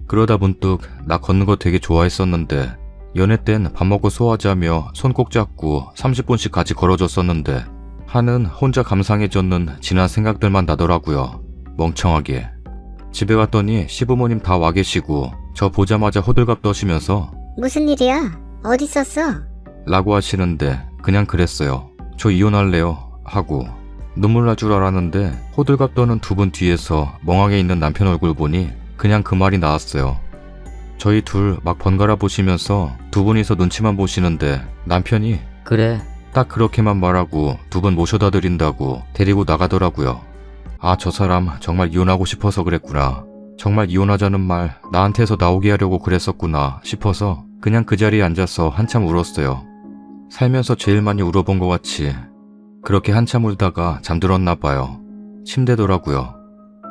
S1: 그러다 문득 나 걷는 거 되게 좋아했었는데 연애 땐 밥 먹고 소화하자며 손 꼭 잡고 30분씩 같이 걸어줬었는데 하는 혼자 감상해졌는 지난 생각들만 나더라고요. 멍청하게. 집에 갔더니 시부모님 다 와 계시고 저 보자마자 호들갑 떠시면서
S3: 무슨 일이야? 어디 있었어?
S1: 라고 하시는데 그냥 그랬어요. 저 이혼할래요 하고 눈물 날 줄 알았는데 호들갑 떠는 두 분 뒤에서 멍하게 있는 남편 얼굴 보니 그냥 그 말이 나왔어요. 저희 둘 막 번갈아 보시면서 두 분이서 눈치만 보시는데 남편이
S2: 그래.
S1: 딱 그렇게만 말하고 두 분 모셔다 드린다고 데리고 나가더라고요. 아, 저 사람 정말 이혼하고 싶어서 그랬구나. 정말 이혼하자는 말 나한테서 나오게 하려고 그랬었구나 싶어서 그냥 그 자리에 앉아서 한참 울었어요. 살면서 제일 많이 울어본 것 같이. 그렇게 한참 울다가 잠들었나 봐요. 침대더라고요.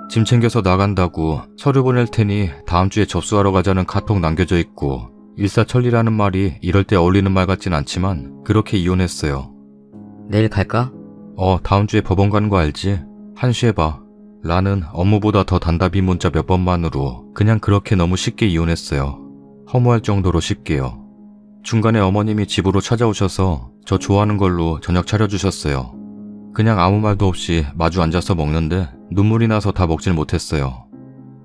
S1: 짐 챙겨서 나간다고 서류 보낼 테니 다음 주에 접수하러 가자는 카톡 남겨져 있고 일사천리라는 말이 이럴 때 어울리는 말 같진 않지만 그렇게 이혼했어요.
S2: 내일 갈까?
S1: 다음 주에 법원 가는 거 알지? 한시해봐. 라는 업무보다 더 단답인 문자 몇 번만으로 그냥 그렇게 너무 쉽게 이혼했어요. 허무할 정도로 쉽게요. 중간에 어머님이 집으로 찾아오셔서 저 좋아하는 걸로 저녁 차려주셨어요. 그냥 아무 말도 없이 마주 앉아서 먹는데 눈물이 나서 다 먹질 못했어요.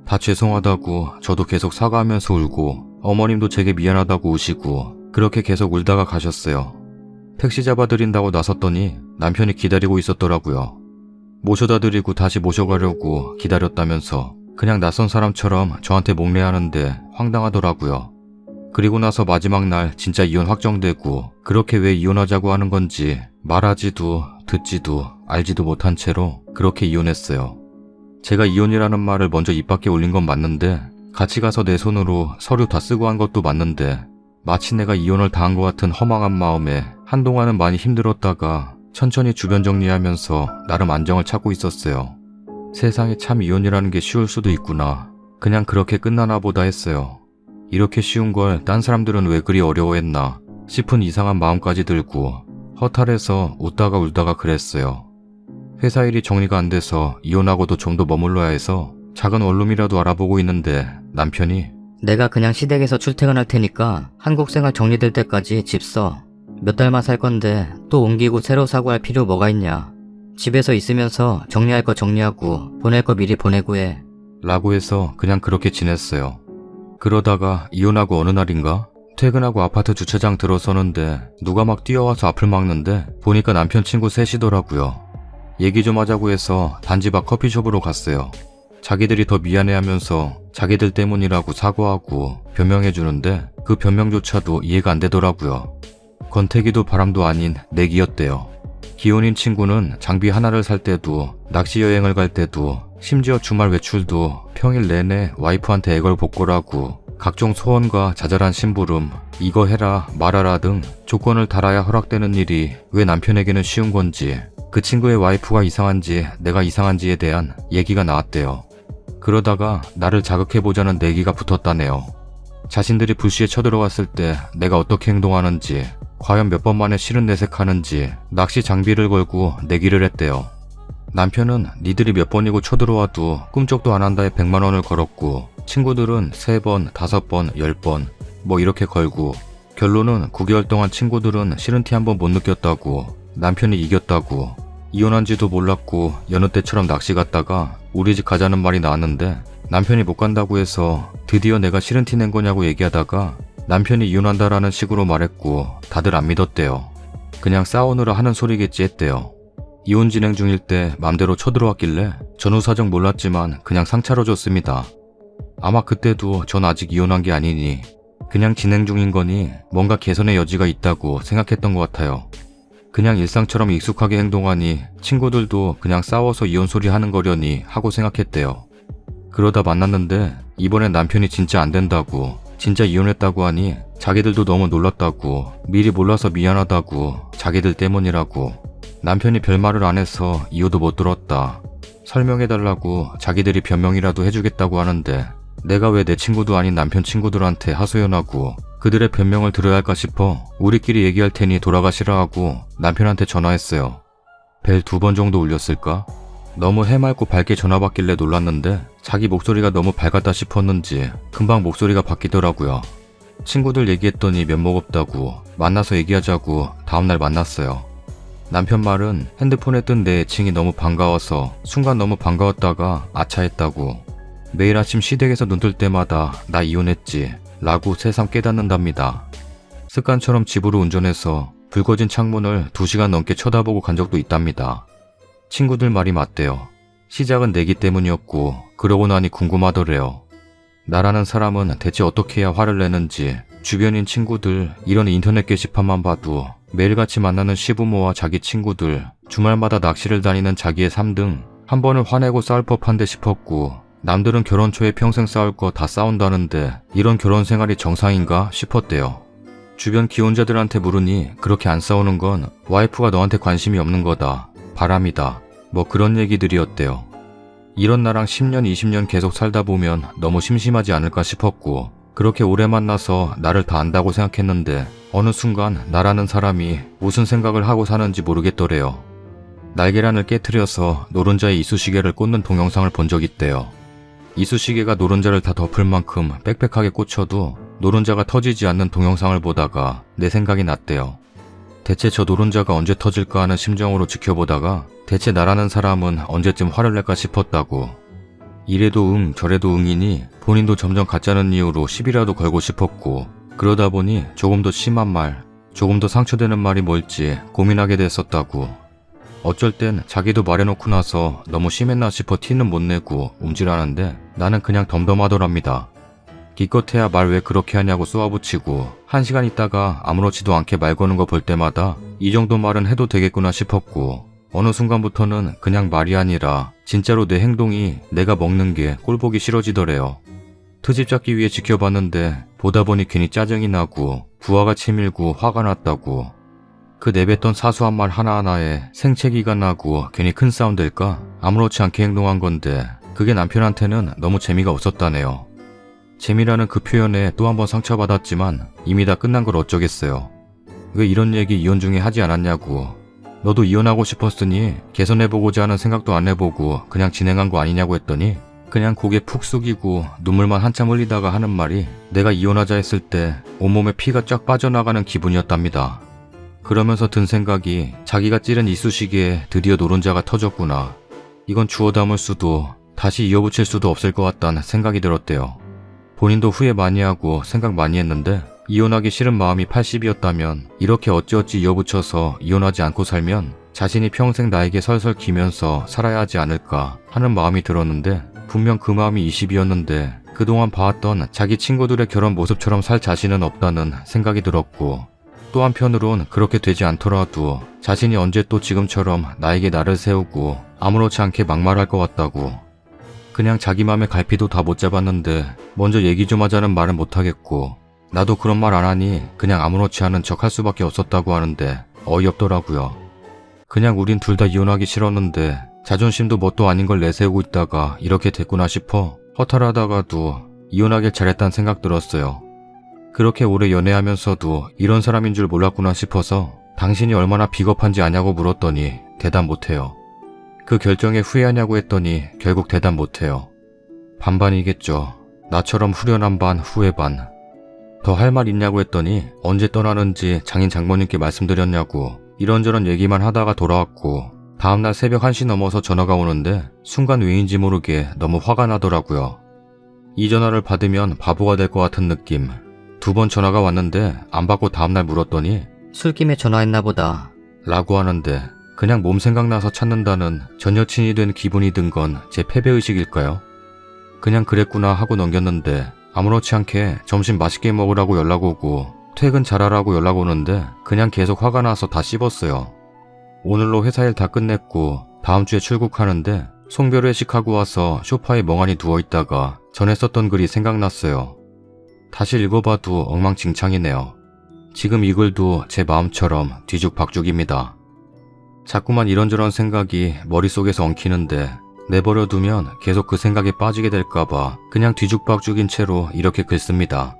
S1: 다 죄송하다고 저도 계속 사과하면서 울고 어머님도 제게 미안하다고 우시고 그렇게 계속 울다가 가셨어요. 택시 잡아드린다고 나섰더니 남편이 기다리고 있었더라고요. 모셔다 드리고 다시 모셔가려고 기다렸다면서 그냥 낯선 사람처럼 저한테 목례하는데 황당하더라고요. 그리고 나서 마지막 날 진짜 이혼 확정되고 그렇게 왜 이혼하자고 하는 건지 말하지도 듣지도 알지도 못한 채로 그렇게 이혼했어요. 제가 이혼이라는 말을 먼저 입 밖에 올린 건 맞는데 같이 가서 내 손으로 서류 다 쓰고 한 것도 맞는데 마치 내가 이혼을 당한 것 같은 허망한 마음에 한동안은 많이 힘들었다가 천천히 주변 정리하면서 나름 안정을 찾고 있었어요. 세상에 참 이혼이라는 게 쉬울 수도 있구나. 그냥 그렇게 끝나나 보다 했어요. 이렇게 쉬운 걸 딴 사람들은 왜 그리 어려워했나 싶은 이상한 마음까지 들고 허탈해서 웃다가 울다가 그랬어요. 회사 일이 정리가 안 돼서 이혼하고도 좀 더 머물러야 해서 작은 원룸이라도 알아보고 있는데 남편이
S2: 내가 그냥 시댁에서 출퇴근할 테니까 한국 생활 정리될 때까지 집 써. 몇 달만 살 건데 또 옮기고 새로 사고 할 필요 뭐가 있냐. 집에서 있으면서 정리할 거 정리하고 보낼 거 미리 보내고 해.
S1: 라고 해서 그냥 그렇게 지냈어요. 그러다가 이혼하고 어느 날인가 퇴근하고 아파트 주차장 들어서는데 누가 막 뛰어와서 앞을 막는데 보니까 남편 친구 셋이더라고요. 얘기 좀 하자고 해서 단지 밖 커피숍으로 갔어요. 자기들이 더 미안해하면서 자기들 때문이라고 사과하고 변명해주는데 그 변명조차도 이해가 안 되더라고요. 권태기도 바람도 아닌 내기였대요. 기혼인 친구는 장비 하나를 살 때도, 낚시 여행을 갈 때도, 심지어 주말 외출도 평일 내내 와이프한테 애걸복걸하고 각종 소원과 자잘한 심부름, 이거 해라 말아라 등 조건을 달아야 허락되는 일이 왜 남편에게는 쉬운 건지, 그 친구의 와이프가 이상한지 내가 이상한지에 대한 얘기가 나왔대요. 그러다가 나를 자극해보자는 내기가 붙었다네요. 자신들이 불시에 쳐들어왔을 때 내가 어떻게 행동하는지, 과연 몇 번 만에 싫은 내색하는지 낚시 장비를 걸고 내기를 했대요. 남편은 니들이 몇 번이고 쳐들어와도 꿈쩍도 안 한다에 100만 원을 걸었고, 친구들은 3번, 5번, 10번 뭐 이렇게 걸고, 결론은 9개월 동안 친구들은 싫은 티 한 번 못 느꼈다고, 남편이 이겼다고, 이혼한지도 몰랐고 여느 때처럼 낚시 갔다가 우리 집 가자는 말이 나왔는데, 남편이 못 간다고 해서 드디어 내가 싫은 티 낸 거냐고 얘기하다가 남편이 이혼한다라는 식으로 말했고 다들 안 믿었대요. 그냥 싸우느라 하는 소리겠지 했대요. 이혼 진행 중일 때 맘대로 쳐들어왔길래 전후 사정 몰랐지만 그냥 상차려 줬습니다. 아마 그때도 전 아직 이혼한 게 아니니 그냥 진행 중인 거니 뭔가 개선의 여지가 있다고 생각했던 것 같아요. 그냥 일상처럼 익숙하게 행동하니 친구들도 그냥 싸워서 이혼 소리 하는 거려니 하고 생각했대요. 그러다 만났는데 이번엔 남편이 진짜 안 된다고, 진짜 이혼했다고 하니 자기들도 너무 놀랐다고, 미리 몰라서 미안하다고, 자기들 때문이라고, 남편이 별말을 안 해서 이유도 못 들었다, 설명해달라고 자기들이 변명이라도 해주겠다고 하는데 내가 왜 내 친구도 아닌 남편 친구들한테 하소연하고 그들의 변명을 들어야 할까 싶어 우리끼리 얘기할 테니 돌아가시라 하고 남편한테 전화했어요. 벨 2번 정도 울렸을까? 너무 해맑고 밝게 전화 받길래 놀랐는데 자기 목소리가 너무 밝았다 싶었는지 금방 목소리가 바뀌더라고요. 친구들 얘기했더니 면목 없다고, 만나서 얘기하자고 다음날 만났어요. 남편 말은 핸드폰에 뜬 내 애칭이 너무 반가워서 순간 너무 반가웠다가 아차했다고, 매일 아침 시댁에서 눈 뜰 때마다 나 이혼했지 라고 새삼 깨닫는답니다. 습관처럼 집으로 운전해서 불 꺼진 창문을 2시간 넘게 쳐다보고 간 적도 있답니다. 친구들 말이 맞대요. 시작은 내기 때문이었고 그러고 나니 궁금하더래요. 나라는 사람은 대체 어떻게 해야 화를 내는지. 주변인 친구들, 이런 인터넷 게시판만 봐도 매일같이 만나는 시부모와 자기 친구들, 주말마다 낚시를 다니는 자기의 삶 등 한 번은 화내고 싸울 법한데 싶었고, 남들은 결혼 초에 평생 싸울 거 다 싸운다는데 이런 결혼 생활이 정상인가 싶었대요. 주변 기혼자들한테 물으니 그렇게 안 싸우는 건 와이프가 너한테 관심이 없는 거다, 바람이다, 뭐 그런 얘기들이었대요. 이런 나랑 10년, 20년 계속 살다 보면 너무 심심하지 않을까 싶었고, 그렇게 오래 만나서 나를 다 안다고 생각했는데 어느 순간 나라는 사람이 무슨 생각을 하고 사는지 모르겠더래요. 날계란을 깨트려서 노른자에 이쑤시개를 꽂는 동영상을 본 적 있대요. 이쑤시개가 노른자를 다 덮을 만큼 빽빽하게 꽂혀도 노른자가 터지지 않는 동영상을 보다가 내 생각이 났대요. 대체 저 노른자가 언제 터질까 하는 심정으로 지켜보다가 대체 나라는 사람은 언제쯤 화를 낼까 싶었다고. 이래도 응 저래도 응이니 본인도 점점 가짜는 이유로 시비라도 걸고 싶었고, 그러다 보니 조금 더 심한 말, 조금 더 상처되는 말이 뭘지 고민하게 됐었다고. 어쩔 땐 자기도 말해놓고 나서 너무 심했나 싶어 티는 못 내고 움찔하는데 나는 그냥 덤덤하더랍니다. 기껏해야 말 왜 그렇게 하냐고 쏘아붙이고 1시간 있다가 아무렇지도 않게 말 거는 거 볼 때마다 이 정도 말은 해도 되겠구나 싶었고, 어느 순간부터는 그냥 말이 아니라 진짜로 내 행동이 내가 먹는 게 꼴보기 싫어지더래요. 트집 잡기 위해 지켜봤는데 보다 보니 괜히 짜증이 나고 부하가 치밀고 화가 났다고. 그 내뱉던 사소한 말 하나하나에 생채기가 나고 괜히 큰 싸움 될까 아무렇지 않게 행동한 건데 그게 남편한테는 너무 재미가 없었다네요. 재미라는 그 표현에 또 한 번 상처받았지만 이미 다 끝난 걸 어쩌겠어요. 왜 이런 얘기 이혼 중에 하지 않았냐고. 너도 이혼하고 싶었으니 개선해보고자 하는 생각도 안 해보고 그냥 진행한 거 아니냐고 했더니 그냥 고개 푹 숙이고 눈물만 한참 흘리다가 하는 말이 내가 이혼하자 했을 때 온몸에 피가 쫙 빠져나가는 기분이었답니다. 그러면서 든 생각이 자기가 찌른 이쑤시개에 드디어 노른자가 터졌구나. 이건 주워 담을 수도 다시 이어붙일 수도 없을 것 같다는 생각이 들었대요. 본인도 후회 많이 하고 생각 많이 했는데 이혼하기 싫은 마음이 80이었다면 이렇게 어찌어찌 이어붙여서 이혼하지 않고 살면 자신이 평생 나에게 설설 기면서 살아야 하지 않을까 하는 마음이 들었는데, 분명 그 마음이 20이었는데 그동안 봐왔던 자기 친구들의 결혼 모습처럼 살 자신은 없다는 생각이 들었고, 또 한편으론 그렇게 되지 않더라도 자신이 언제 또 지금처럼 나에게 나를 세우고 아무렇지 않게 막말할 것 같다고. 그냥 자기 맘에 갈피도 다 못 잡았는데 먼저 얘기 좀 하자는 말은 못하겠고, 나도 그런 말 안 하니 그냥 아무렇지 않은 척 할 수밖에 없었다고 하는데 어이없더라고요. 그냥 우린 둘 다 이혼하기 싫었는데 자존심도 뭣도 아닌 걸 내세우고 있다가 이렇게 됐구나 싶어 허탈하다가도 이혼하길 잘했다는 생각 들었어요. 그렇게 오래 연애하면서도 이런 사람인 줄 몰랐구나 싶어서 당신이 얼마나 비겁한지 아냐고 물었더니 대답 못해요. 그 결정에 후회하냐고 했더니 결국 대답 못해요. 반반이겠죠. 나처럼 후련한 반, 후회 반. 더 할 말 있냐고 했더니 언제 떠나는지 장인 장모님께 말씀드렸냐고 이런저런 얘기만 하다가 돌아왔고, 다음날 새벽 1시 넘어서 전화가 오는데 순간 왜인지 모르게 너무 화가 나더라고요. 이 전화를 받으면 바보가 될 것 같은 느낌. 2번 전화가 왔는데 안 받고 다음날 물었더니
S2: 술김에 전화했나 보다.
S1: 라고 하는데, 그냥 몸 생각나서 찾는다는 전 여친이 된 기분이 든 건 제 패배의식일까요? 그냥 그랬구나 하고 넘겼는데 아무렇지 않게 점심 맛있게 먹으라고 연락 오고 퇴근 잘하라고 연락 오는데 그냥 계속 화가 나서 다 씹었어요. 오늘로 회사 일 다 끝냈고 다음 주에 출국하는데 송별 회식하고 와서 소파에 멍하니 누워있다가 전에 썼던 글이 생각났어요. 다시 읽어봐도 엉망진창이네요. 지금 이 글도 제 마음처럼 뒤죽박죽입니다. 자꾸만 이런저런 생각이 머릿속에서 엉키는데 내버려두면 계속 그 생각에 빠지게 될까봐 그냥 뒤죽박죽인 채로 이렇게 글 씁니다.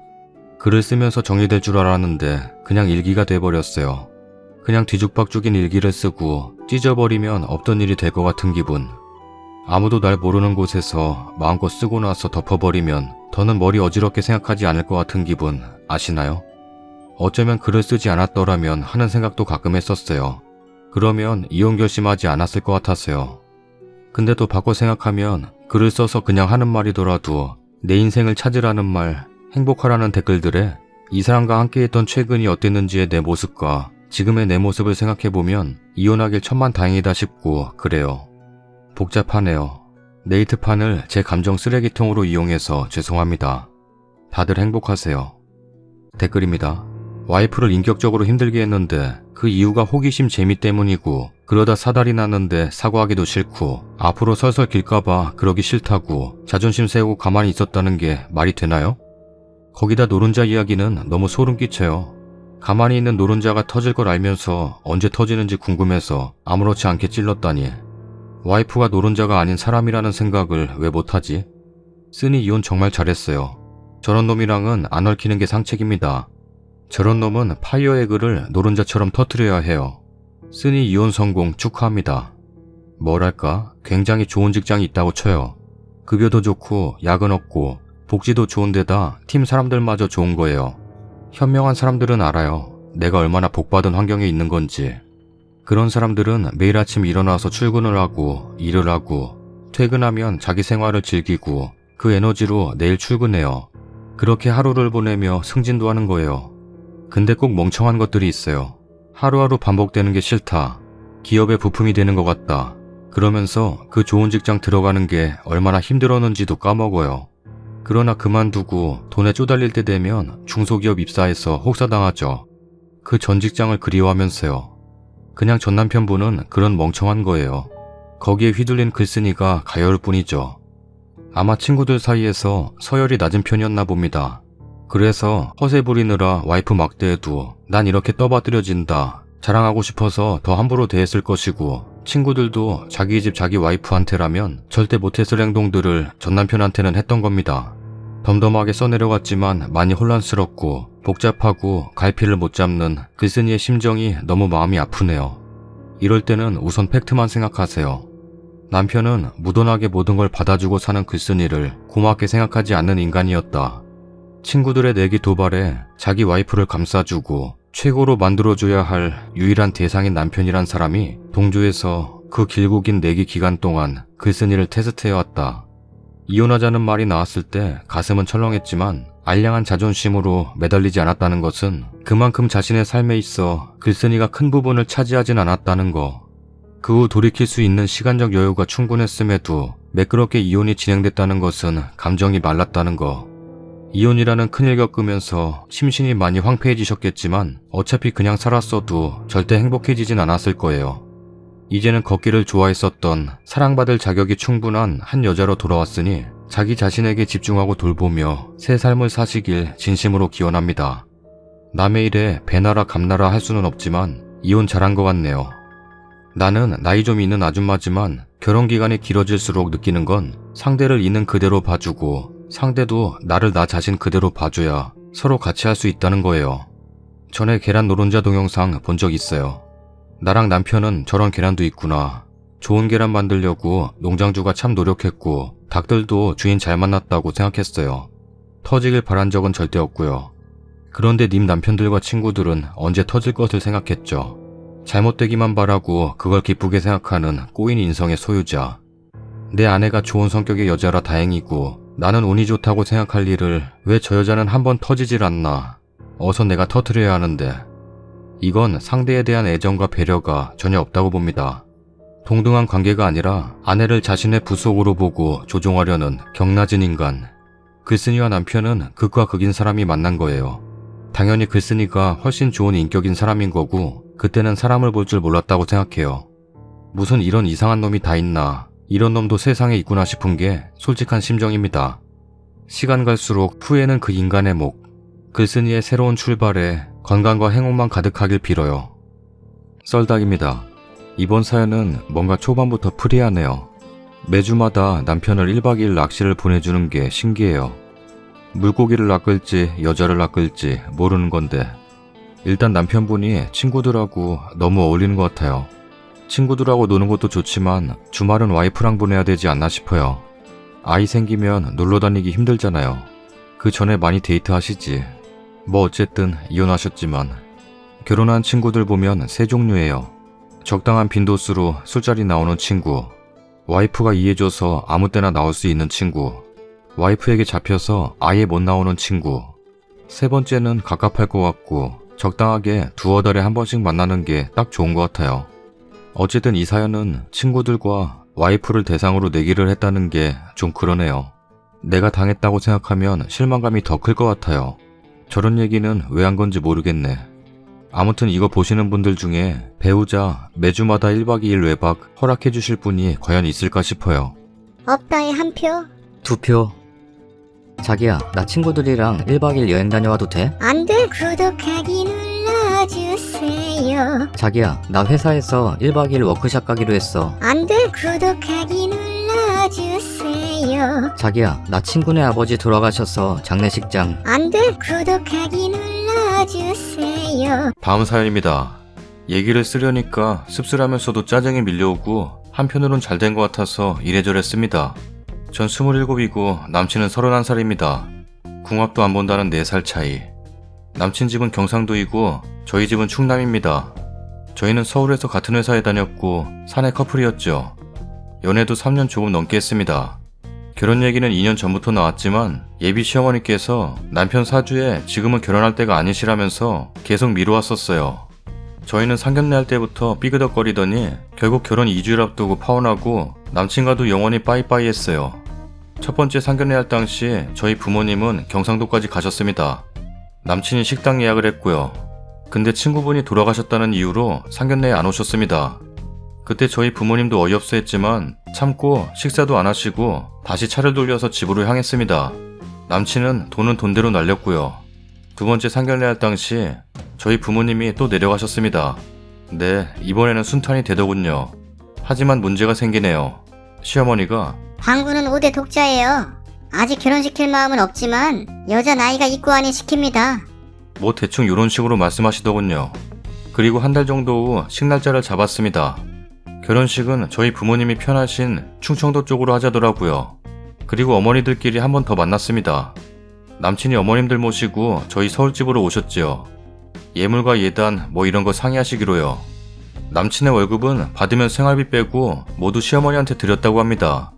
S1: 글을 쓰면서 정리될 줄 알았는데 그냥 일기가 돼버렸어요. 그냥 뒤죽박죽인 일기를 쓰고 찢어버리면 없던 일이 될 것 같은 기분. 아무도 날 모르는 곳에서 마음껏 쓰고 나서 덮어버리면 더는 머리 어지럽게 생각하지 않을 것 같은 기분 아시나요? 어쩌면 글을 쓰지 않았더라면 하는 생각도 가끔 했었어요. 그러면 이혼 결심하지 않았을 것 같았어요. 근데 또 바꿔 생각하면 글을 써서 그냥 하는 말이더라도 내 인생을 찾으라는 말, 행복하라는 댓글들에 이 사람과 함께했던 최근이 어땠는지의 내 모습과 지금의 내 모습을 생각해보면 이혼하길 천만다행이다 싶고 그래요. 복잡하네요. 네이트판을 제 감정 쓰레기통으로 이용해서 죄송합니다. 다들 행복하세요. 댓글입니다. 와이프를 인격적으로 힘들게 했는데 그 이유가 호기심 재미 때문이고 그러다 사달이 났는데 사과하기도 싫고 앞으로 설설 길까봐 그러기 싫다고 자존심 세우고 가만히 있었다는 게 말이 되나요? 거기다 노른자 이야기는 너무 소름 끼쳐요. 가만히 있는 노른자가 터질 걸 알면서 언제 터지는지 궁금해서 아무렇지 않게 찔렀다니. 와이프가 노른자가 아닌 사람이라는 생각을 왜 못하지? 쓰니 이혼 정말 잘했어요. 저런 놈이랑은 안 얽히는 게 상책입니다. 저런 놈은 파이어에그를 노른자처럼 터뜨려야 해요. 쓰니 이혼 성공 축하합니다. 뭐랄까 굉장히 좋은 직장이 있다고 쳐요. 급여도 좋고 야근 없고 복지도 좋은데다 팀 사람들마저 좋은 거예요. 현명한 사람들은 알아요. 내가 얼마나 복받은 환경에 있는 건지. 그런 사람들은 매일 아침 일어나서 출근을 하고 일을 하고 퇴근하면 자기 생활을 즐기고 그 에너지로 내일 출근해요. 그렇게 하루를 보내며 승진도 하는 거예요. 근데 꼭 멍청한 것들이 있어요. 하루하루 반복되는 게 싫다. 기업의 부품이 되는 것 같다. 그러면서 그 좋은 직장 들어가는 게 얼마나 힘들었는지도 까먹어요. 그러나 그만두고 돈에 쪼달릴 때 되면 중소기업 입사해서 혹사당하죠. 그 전 직장을 그리워하면서요. 그냥 전 남편분은 그런 멍청한 거예요. 거기에 휘둘린 글쓴이가 가여울 뿐이죠. 아마 친구들 사이에서 서열이 낮은 편이었나 봅니다. 그래서 허세 부리느라 와이프 막대해도 난 이렇게 떠받들여진다 자랑하고 싶어서 더 함부로 대했을 것이고, 친구들도 자기 집 자기 와이프한테라면 절대 못했을 행동들을 전 남편한테는 했던 겁니다. 덤덤하게 써내려갔지만 많이 혼란스럽고 복잡하고 갈피를 못 잡는 글쓴이의 심정이 너무 마음이 아프네요. 이럴 때는 우선 팩트만 생각하세요. 남편은 무던하게 모든 걸 받아주고 사는 글쓴이를 고맙게 생각하지 않는 인간이었다. 친구들의 내기 도발에 자기 와이프를 감싸주고 최고로 만들어줘야 할 유일한 대상인 남편이란 사람이 동조해서 그 길고 긴 내기 기간 동안 글쓴이를 테스트해왔다. 이혼하자는 말이 나왔을 때 가슴은 철렁했지만 알량한 자존심으로 매달리지 않았다는 것은 그만큼 자신의 삶에 있어 글쓴이가 큰 부분을 차지하진 않았다는 거. 그 후 돌이킬 수 있는 시간적 여유가 충분했음에도 매끄럽게 이혼이 진행됐다는 것은 감정이 말랐다는 거. 이혼이라는 큰일 겪으면서 심신이 많이 황폐해지셨겠지만 어차피 그냥 살았어도 절대 행복해지진 않았을 거예요. 이제는 걷기를 좋아했었던 사랑받을 자격이 충분한 한 여자로 돌아왔으니 자기 자신에게 집중하고 돌보며 새 삶을 사시길 진심으로 기원합니다. 남의 일에 배나라 감나라 할 수는 없지만 이혼 잘한 것 같네요. 나는 나이 좀 있는 아줌마지만 결혼 기간이 길어질수록 느끼는 건 상대를 있는 그대로 봐주고 상대도 나를 나 자신 그대로 봐줘야 서로 같이 할 수 있다는 거예요. 전에 계란 노른자 동영상 본 적 있어요. 나랑 남편은 저런 계란도 있구나. 좋은 계란 만들려고 농장주가 참 노력했고 닭들도 주인 잘 만났다고 생각했어요. 터지길 바란 적은 절대 없고요. 그런데 님 남편들과 친구들은 언제 터질 것을 생각했죠. 잘못되기만 바라고 그걸 기쁘게 생각하는 꼬인 인성의 소유자. 내 아내가 좋은 성격의 여자라 다행이고 나는 운이 좋다고 생각할 일을 왜 저 여자는 한번 터지질 않나. 어서 내가 터뜨려야 하는데. 이건 상대에 대한 애정과 배려가 전혀 없다고 봅니다. 동등한 관계가 아니라 아내를 자신의 부속으로 보고 조종하려는 경낮은 인간. 글쓴이와 남편은 극과 극인 사람이 만난 거예요. 당연히 글쓴이가 훨씬 좋은 인격인 사람인 거고 그때는 사람을 볼 줄 몰랐다고 생각해요. 무슨 이런 이상한 놈이 다 있나, 이런 놈도 세상에 있구나 싶은 게 솔직한 심정입니다. 시간 갈수록 후회는 그 인간의 목, 글쓴이의 새로운 출발에 건강과 행복만 가득하길 빌어요. 썰닭입니다. 이번 사연은 뭔가 초반부터 프리하네요. 매주마다 남편을 1박 2일 낚시를 보내주는 게 신기해요. 물고기를 낚을지 여자를 낚을지 모르는 건데 일단 남편분이 친구들하고 너무 어울리는 것 같아요. 친구들하고 노는 것도 좋지만 주말은 와이프랑 보내야 되지 않나 싶어요. 아이 생기면 놀러 다니기 힘들잖아요. 그 전에 많이 데이트하시지. 뭐 어쨌든 이혼하셨지만 결혼한 친구들 보면 세 종류예요. 적당한 빈도수로 술자리 나오는 친구, 와이프가 이해줘서 아무 때나 나올 수 있는 친구, 와이프에게 잡혀서 아예 못 나오는 친구, 세 번째는 갑갑할 것 같고 적당하게 두어 달에 한 번씩 만나는 게 딱 좋은 것 같아요. 어쨌든 이 사연은 친구들과 와이프를 대상으로 내기를 했다는 게 좀 그러네요. 내가 당했다고 생각하면 실망감이 더 클 것 같아요. 저런 얘기는 왜 한 건지 모르겠네. 아무튼 이거 보시는 분들 중에 배우자 매주마다 1박 2일 외박 허락해 주실 분이 과연 있을까 싶어요.
S3: 없다에 한 표?
S2: 2표. 자기야, 나 친구들이랑 1박 2일 여행 다녀와도 돼?
S3: 안 돼. 구독하기 눌러주세요.
S2: 자기야, 나 회사에서 1박 2일 워크샵 가기로 했어.
S3: 안 돼. 구독하기 눌러주세요.
S2: 자기야, 나 친구네 아버지 돌아가셔서 장례식장.
S3: 안 돼. 구독하기 눌러주세요.
S1: 다음 사연입니다. 얘기를 쓰려니까 씁쓸하면서도 짜증이 밀려오고 한편으론 잘 된 것 같아서 이래저래 씁니다. 전 27이고 남친은 31살입니다. 궁합도 안 본다는 4살 차이. 남친 집은 경상도이고 저희 집은 충남입니다. 저희는 서울에서 같은 회사에 다녔고 사내 커플이었죠. 연애도 3년 조금 넘게 했습니다. 결혼 얘기는 2년 전부터 나왔지만 예비 시어머니께서 남편 사주에 지금은 결혼할 때가 아니시라면서 계속 미뤄왔었어요. 저희는 상견례 할 때부터 삐그덕거리더니 결국 결혼 2주일 앞두고 파혼하고 남친과도 영원히 빠이빠이 했어요. 첫 번째 상견례 할 당시 저희 부모님은 경상도까지 가셨습니다. 남친이 식당 예약을 했고요. 근데 친구분이 돌아가셨다는 이유로 상견례에 안 오셨습니다. 그때 저희 부모님도 어이없어 했지만 참고 식사도 안 하시고 다시 차를 돌려서 집으로 향했습니다. 남친은 돈은 돈대로 날렸고요. 두 번째 상견례 할 당시 저희 부모님이 또 내려가셨습니다. 네, 이번에는 순탄이 되더군요. 하지만 문제가 생기네요. 시어머니가
S3: 방구는 5대 독자예요. 아직 결혼시킬 마음은 없지만 여자 나이가 있고 아니 시킵니다.
S1: 뭐 대충 이런 식으로 말씀하시더군요. 그리고 한 달 정도 후 식날짜를 잡았습니다. 결혼식은 저희 부모님이 편하신 충청도 쪽으로 하자더라고요. 그리고 어머니들끼리 한 번 더 만났습니다. 남친이 어머님들 모시고 저희 서울집으로 오셨지요. 예물과 예단 뭐 이런 거 상의하시기로요. 남친의 월급은 받으면 생활비 빼고 모두 시어머니한테 드렸다고 합니다.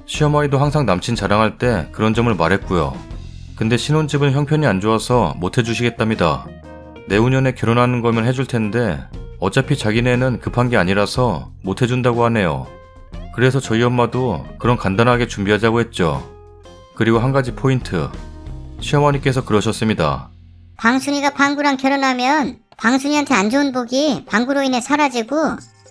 S1: 시어머니도 항상 남친 자랑할 때 그런 점을 말했고요. 근데 신혼집은 형편이 안 좋아서 못 해주시겠답니다. 내후년에 결혼하는 거면 해줄 텐데 어차피 자기네는 급한 게 아니라서 못 해준다고 하네요. 그래서 저희 엄마도 그런 간단하게 준비하자고 했죠. 그리고 한 가지 포인트. 시어머니께서 그러셨습니다.
S3: 방순이가 방구랑 결혼하면 방순이한테 안 좋은 복이 방구로 인해 사라지고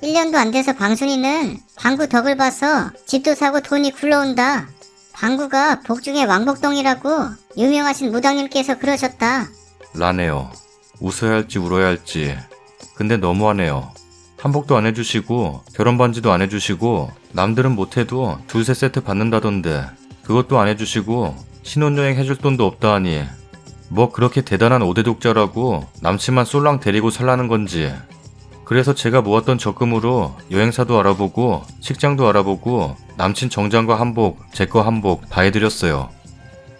S3: 1년도 안 돼서 방순이는 방구 덕을 봐서 집도 사고 돈이 굴러온다. 방구가 복 중에 왕복동이라고 유명하신 무당님께서 그러셨다.
S1: 라네요. 웃어야 할지 울어야 할지. 근데 너무하네요. 한복도 안 해주시고 결혼 반지도 안 해주시고 남들은 못해도 두세 세트 받는다던데 그것도 안 해주시고 신혼여행 해줄 돈도 없다 하니 뭐 그렇게 대단한 5대 독자라고 남친만 쏠랑 데리고 살라는 건지. 그래서 제가 모았던 적금으로 여행사도 알아보고 식장도 알아보고 남친 정장과 한복, 제 거 한복 다 해드렸어요.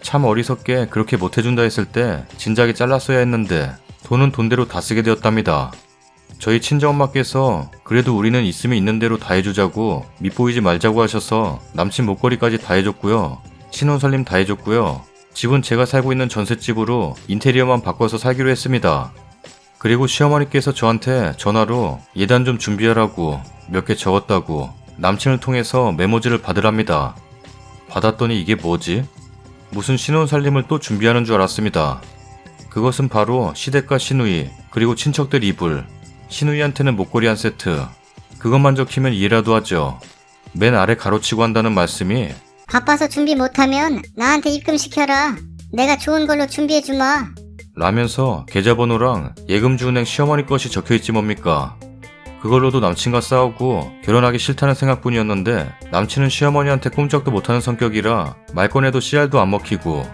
S1: 참 어리석게 그렇게 못해준다 했을 때 진작에 잘랐어야 했는데 돈은 돈대로 다 쓰게 되었답니다. 저희 친정엄마께서 그래도 우리는 있으면 있는 대로 다 해주자고 밉보이지 말자고 하셔서 남친 목걸이까지 다 해줬고요. 신혼살림 다 해줬고요. 집은 제가 살고 있는 전셋집으로 인테리어만 바꿔서 살기로 했습니다. 그리고 시어머니께서 저한테 전화로 예단 좀 준비하라고 몇 개 적었다고 남친을 통해서 메모지를 받으랍니다. 받았더니 이게 뭐지? 무슨 신혼살림을 또 준비하는 줄 알았습니다. 그것은 바로 시댁과 시누이 그리고 친척들 이불, 시누이한테는 목걸이 한 세트. 그것만 적히면 이해라도 하죠. 맨 아래 가로치고 한다는 말씀이
S3: 바빠서 준비 못하면 나한테 입금시켜라. 내가 좋은 걸로 준비해주마.
S1: 라면서 계좌번호랑 예금주은행 시어머니 것이 적혀있지 뭡니까. 그걸로도 남친과 싸우고 결혼하기 싫다는 생각뿐이었는데 남친은 시어머니한테 꼼짝도 못하는 성격이라 말 꺼내도 씨알도 안 먹히고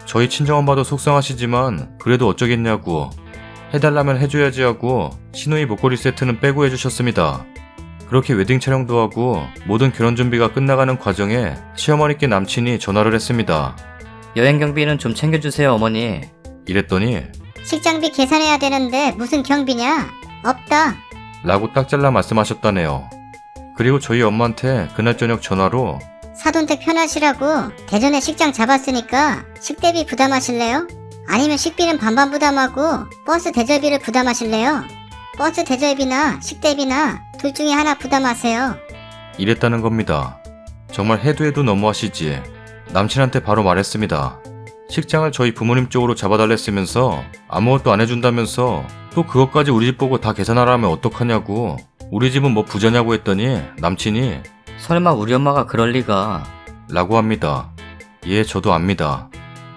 S1: 저희 친정엄마도 속상하시지만 그래도 어쩌겠냐고 해달라면 해줘야지 하고 시누이 목걸이 세트는 빼고 해주셨습니다. 그렇게 웨딩 촬영도 하고 모든 결혼 준비가 끝나가는 과정에 시어머니께 남친이 전화를 했습니다.
S2: 여행 경비는 좀 챙겨주세요, 어머니.
S1: 이랬더니
S3: 식장비 계산해야 되는데 무슨 경비냐? 없다.
S1: 라고 딱 잘라 말씀하셨다네요. 그리고 저희 엄마한테 그날 저녁 전화로
S3: 사돈댁 편하시라고 대전에 식장 잡았으니까 식대비 부담하실래요? 아니면 식비는 반반 부담하고 버스 대절비를 부담하실래요? 버스 대절비나 식대비나 둘 중에 하나 부담하세요.
S1: 이랬다는 겁니다. 정말 해도 해도 너무하시지. 남친한테 바로 말했습니다. 식장을 저희 부모님 쪽으로 잡아달랬으면서 아무것도 안 해준다면서 또 그것까지 우리 집 보고 다 계산하라면 어떡하냐고. 우리 집은 뭐 부자냐고 했더니 남친이
S2: 설마 우리 엄마가 그럴 리가.
S1: 라고 합니다. 예, 저도 압니다.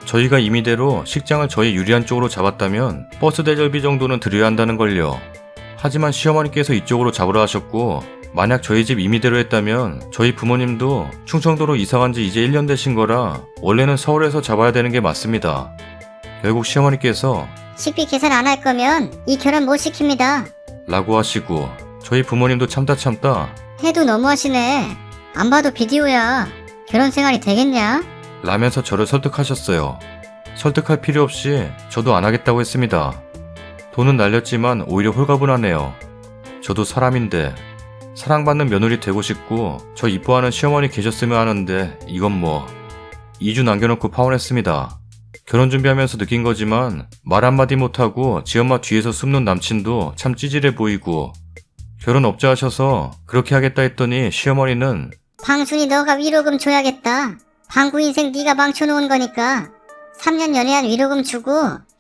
S1: 저희가 임의대로 식장을 저희 유리한 쪽으로 잡았다면 버스 대절비 정도는 드려야 한다는 걸요. 하지만 시어머니께서 이쪽으로 잡으라 하셨고 만약 저희 집 임의대로 했다면 저희 부모님도 충청도로 이사간 지 이제 1년 되신 거라 원래는 서울에서 잡아야 되는 게 맞습니다. 결국 시어머니께서
S3: 식비 계산 안 할 거면 이 결혼 못 시킵니다.
S1: 라고 하시고 저희 부모님도 참다
S3: 해도 너무하시네. 안 봐도 비디오야. 결혼 생활이 되겠냐?
S1: 라면서 저를 설득하셨어요. 설득할 필요 없이 저도 안 하겠다고 했습니다. 돈은 날렸지만 오히려 홀가분하네요. 저도 사람인데 사랑받는 며느리 되고 싶고 저 이뻐하는 시어머니 계셨으면 하는데 이건 뭐 2주 남겨놓고 파혼했습니다. 결혼 준비하면서 느낀 거지만 말 한마디 못하고 지엄마 뒤에서 숨는 남친도 참 찌질해 보이고 결혼 없자 하셔서 그렇게 하겠다 했더니 시어머니는
S3: 방순이 너가 위로금 줘야겠다. 방구 인생 네가 망쳐놓은 거니까 3년 연애한 위로금 주고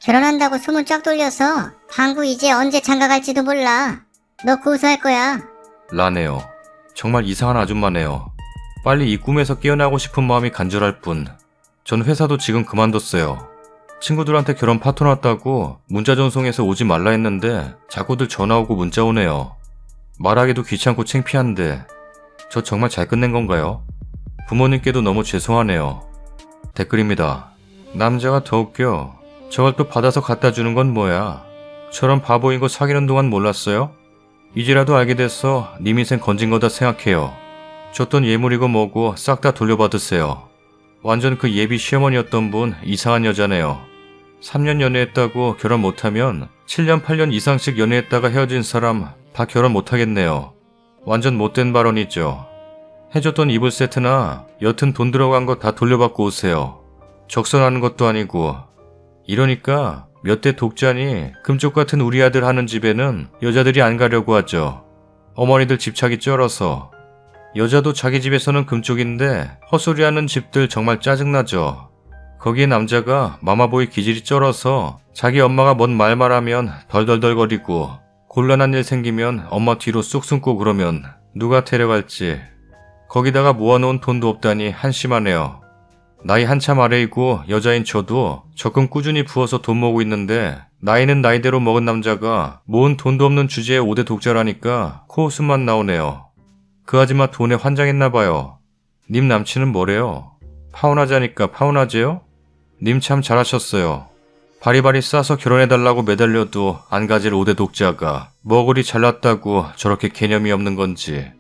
S3: 결혼한다고 소문 쫙 돌려서 방구 이제 언제 장가갈지도 몰라. 너 고소할 거야.
S1: 라네요. 정말 이상한 아줌마네요. 빨리 이 꿈에서 깨어나고 싶은 마음이 간절할 뿐. 전 회사도 지금 그만뒀어요. 친구들한테 결혼 파토 났다고 문자 전송해서 오지 말라 했는데 자꾸들 전화 오고 문자 오네요. 말하기도 귀찮고 창피한데 저 정말 잘 끝낸 건가요? 부모님께도 너무 죄송하네요. 댓글입니다. 남자가 더 웃겨. 저걸 또 받아서 갖다 주는 건 뭐야? 저런 바보인 거 사귀는 동안 몰랐어요? 이제라도 알게 돼서 님 인생 건진 거다 생각해요. 줬던 예물이고 뭐고 싹 다 돌려받으세요. 완전 그 예비 시어머니였던 분 이상한 여자네요. 3년 연애했다고 결혼 못하면 7년 8년 이상씩 연애했다가 헤어진 사람 다 결혼 못하겠네요. 완전 못된 발언이죠. 해줬던 이불 세트나 여튼 돈 들어간 거 다 돌려받고 오세요. 적선하는 것도 아니고. 이러니까 몇 대 독자니 금쪽 같은 우리 아들 하는 집에는 여자들이 안 가려고 하죠. 어머니들 집착이 쩔어서. 여자도 자기 집에서는 금쪽인데 헛소리하는 집들 정말 짜증나죠. 거기에 남자가 마마보이 기질이 쩔어서 자기 엄마가 뭔 말만 하면 덜덜덜거리고 곤란한 일 생기면 엄마 뒤로 쑥 숨고 그러면 누가 데려갈지. 거기다가 모아놓은 돈도 없다니 한심하네요. 나이 한참 아래이고 여자인 저도 적금 꾸준히 부어서 돈 모으고 있는데 나이는 나이대로 먹은 남자가 모은 돈도 없는 주제에 5대 독자라니까 코웃음만 나오네요. 그 아줌마 돈에 환장했나봐요. 님 남친은 뭐래요? 파혼하자니까 파혼하재요? 님 참 잘하셨어요. 바리바리 싸서 결혼해달라고 매달려도 안 가질 5대 독자가 뭐 그리 잘났다고 저렇게 개념이 없는 건지.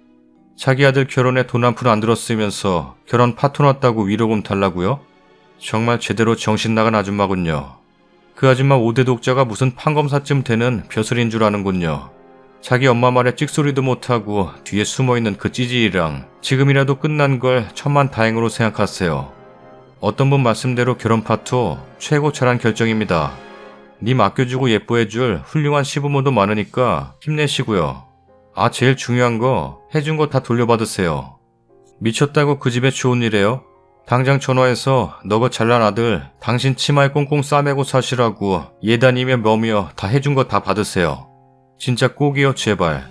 S1: 자기 아들 결혼에 돈 한 푼 안 들었으면서 결혼 파토 났다고 위로금 달라고요? 정말 제대로 정신 나간 아줌마군요. 그 아줌마 5대 독자가 무슨 판검사쯤 되는 벼슬인 줄 아는군요. 자기 엄마 말에 찍소리도 못하고 뒤에 숨어있는 그 찌질이랑 지금이라도 끝난 걸 천만다행으로 생각하세요. 어떤 분 말씀대로 결혼 파토 최고 잘한 결정입니다. 님 아껴주고 예뻐해줄 훌륭한 시부모도 많으니까 힘내시고요. 아, 제일 중요한 거 해준 거 다 돌려받으세요. 미쳤다고 그 집에 좋은 일이에요? 당장 전화해서 너가 잘난 아들 당신 치마에 꽁꽁 싸매고 사시라고 예단이며 뭐며 다 해준 거 다 받으세요. 진짜 꼭이요, 제발.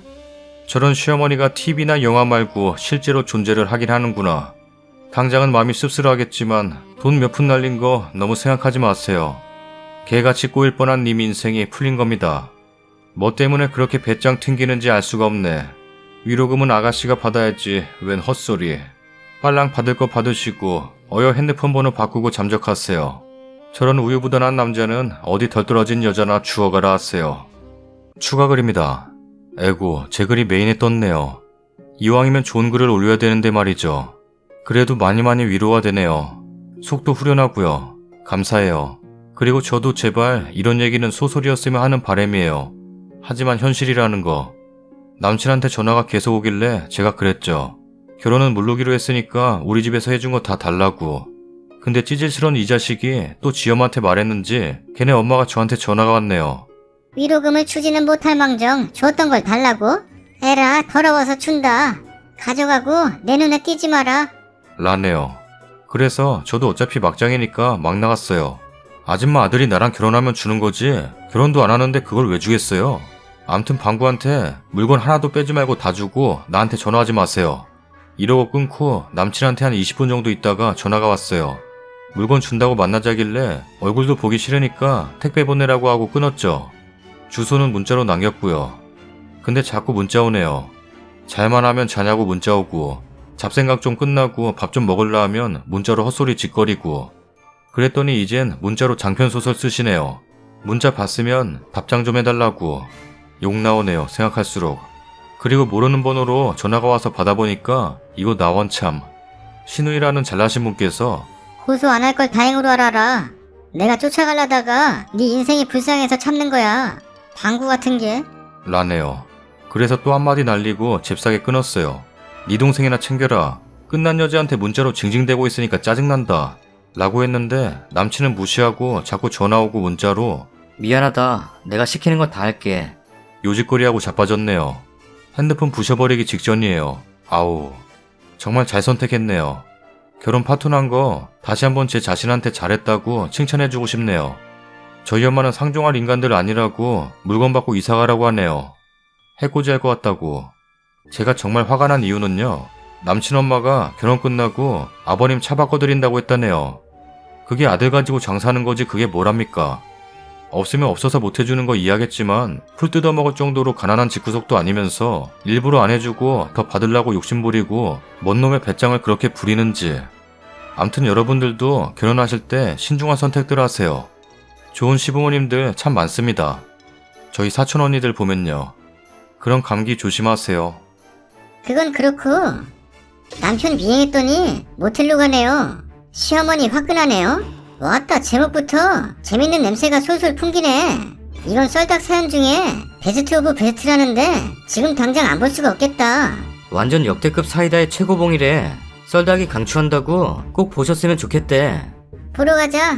S1: 저런 시어머니가 TV나 영화 말고 실제로 존재를 하긴 하는구나. 당장은 마음이 씁쓸하겠지만 돈 몇 푼 날린 거 너무 생각하지 마세요. 개같이 꼬일 뻔한 님 인생이 풀린 겁니다. 뭐 때문에 그렇게 배짱 튕기는지 알 수가 없네. 위로금은 아가씨가 받아야지 웬 헛소리. 빨랑 받을 거 받으시고 어여 핸드폰 번호 바꾸고 잠적하세요. 저런 우유부단한 남자는 어디 덜떨어진 여자나 주워가라 하세요. 추가 글입니다. 에고, 제 글이 메인에 떴네요. 이왕이면 좋은 글을 올려야 되는데 말이죠. 그래도 많이 위로가 되네요. 속도 후련하고요. 감사해요. 그리고 저도 제발 이런 얘기는 소설이었으면 하는 바람이에요. 하지만 현실이라는 거. 남친한테 전화가 계속 오길래 제가 그랬죠. 결혼은 물르기로 했으니까 우리 집에서 해준 거 다 달라고. 근데 찌질스러운 이 자식이 또 지엄한테 말했는지 걔네 엄마가 저한테 전화가 왔네요.
S3: 위로금을 주지는 못할 망정 줬던 걸 달라고? 에라, 더러워서 준다. 가져가고 내 눈에 띄지 마라.
S1: 라네요. 그래서 저도 어차피 막장이니까 막 나갔어요. 아줌마 아들이 나랑 결혼하면 주는 거지 결혼도 안 하는데 그걸 왜 주겠어요? 암튼 방구한테 물건 하나도 빼지 말고 다 주고 나한테 전화하지 마세요. 이러고 끊고 남친한테 한 20분 정도 있다가 전화가 왔어요. 물건 준다고 만나자길래 얼굴도 보기 싫으니까 택배 보내라고 하고 끊었죠. 주소는 문자로 남겼고요. 근데 자꾸 문자 오네요. 잘만 하면 자냐고 문자 오고 잡생각 좀 끝나고 밥 좀 먹을라 하면 문자로 헛소리 짓거리고 그랬더니 이젠 문자로 장편소설 쓰시네요. 문자 봤으면 답장 좀 해달라고. 욕 나오네요, 생각할수록. 그리고 모르는 번호로 전화가 와서 받아보니까 이거 나원참. 신우이라는 잘나신 분께서
S3: 고소 안 할 걸 다행으로 알아라. 내가 쫓아가려다가 네 인생이 불쌍해서 참는 거야. 방구 같은 게.
S1: 라네요. 그래서 또 한마디 날리고 잽싸게 끊었어요. 네 동생이나 챙겨라. 끝난 여자한테 문자로 징징대고 있으니까 짜증난다. 라고 했는데 남친은 무시하고 자꾸 전화오고 문자로
S2: 미안하다. 내가 시키는 건 다 할게.
S1: 요짓거리하고 자빠졌네요. 핸드폰 부셔버리기 직전이에요. 아우, 정말 잘 선택했네요. 결혼 파토난 거 다시 한번 제 자신한테 잘했다고 칭찬해주고 싶네요. 저희 엄마는 상종할 인간들 아니라고 물건 받고 이사가라고 하네요. 해코지할 것 같다고. 제가 정말 화가 난 이유는요. 남친 엄마가 결혼 끝나고 아버님 차 바꿔드린다고 했다네요. 그게 아들 가지고 장사하는 거지 그게 뭐랍니까? 없으면 없어서 못해주는 거 이해하겠지만 풀 뜯어먹을 정도로 가난한 집구석도 아니면서 일부러 안 해주고 더 받으려고 욕심부리고 뭔 놈의 배짱을 그렇게 부리는지. 암튼 여러분들도 결혼하실 때 신중한 선택들 하세요. 좋은 시부모님들 참 많습니다. 저희 사촌 언니들 보면요. 그런 감기 조심하세요.
S3: 그건 그렇고 남편 미행했더니 모텔로 가네요. 시어머니 화끈하네요. 왔다, 제목부터 재밌는 냄새가 솔솔 풍기네. 이건 썰닭 사연 중에 베스트 오브 베스트라는데 지금 당장 안 볼 수가 없겠다.
S2: 완전 역대급 사이다의 최고봉이래. 썰닭이 강추한다고 꼭 보셨으면 좋겠대.
S3: 보러 가자.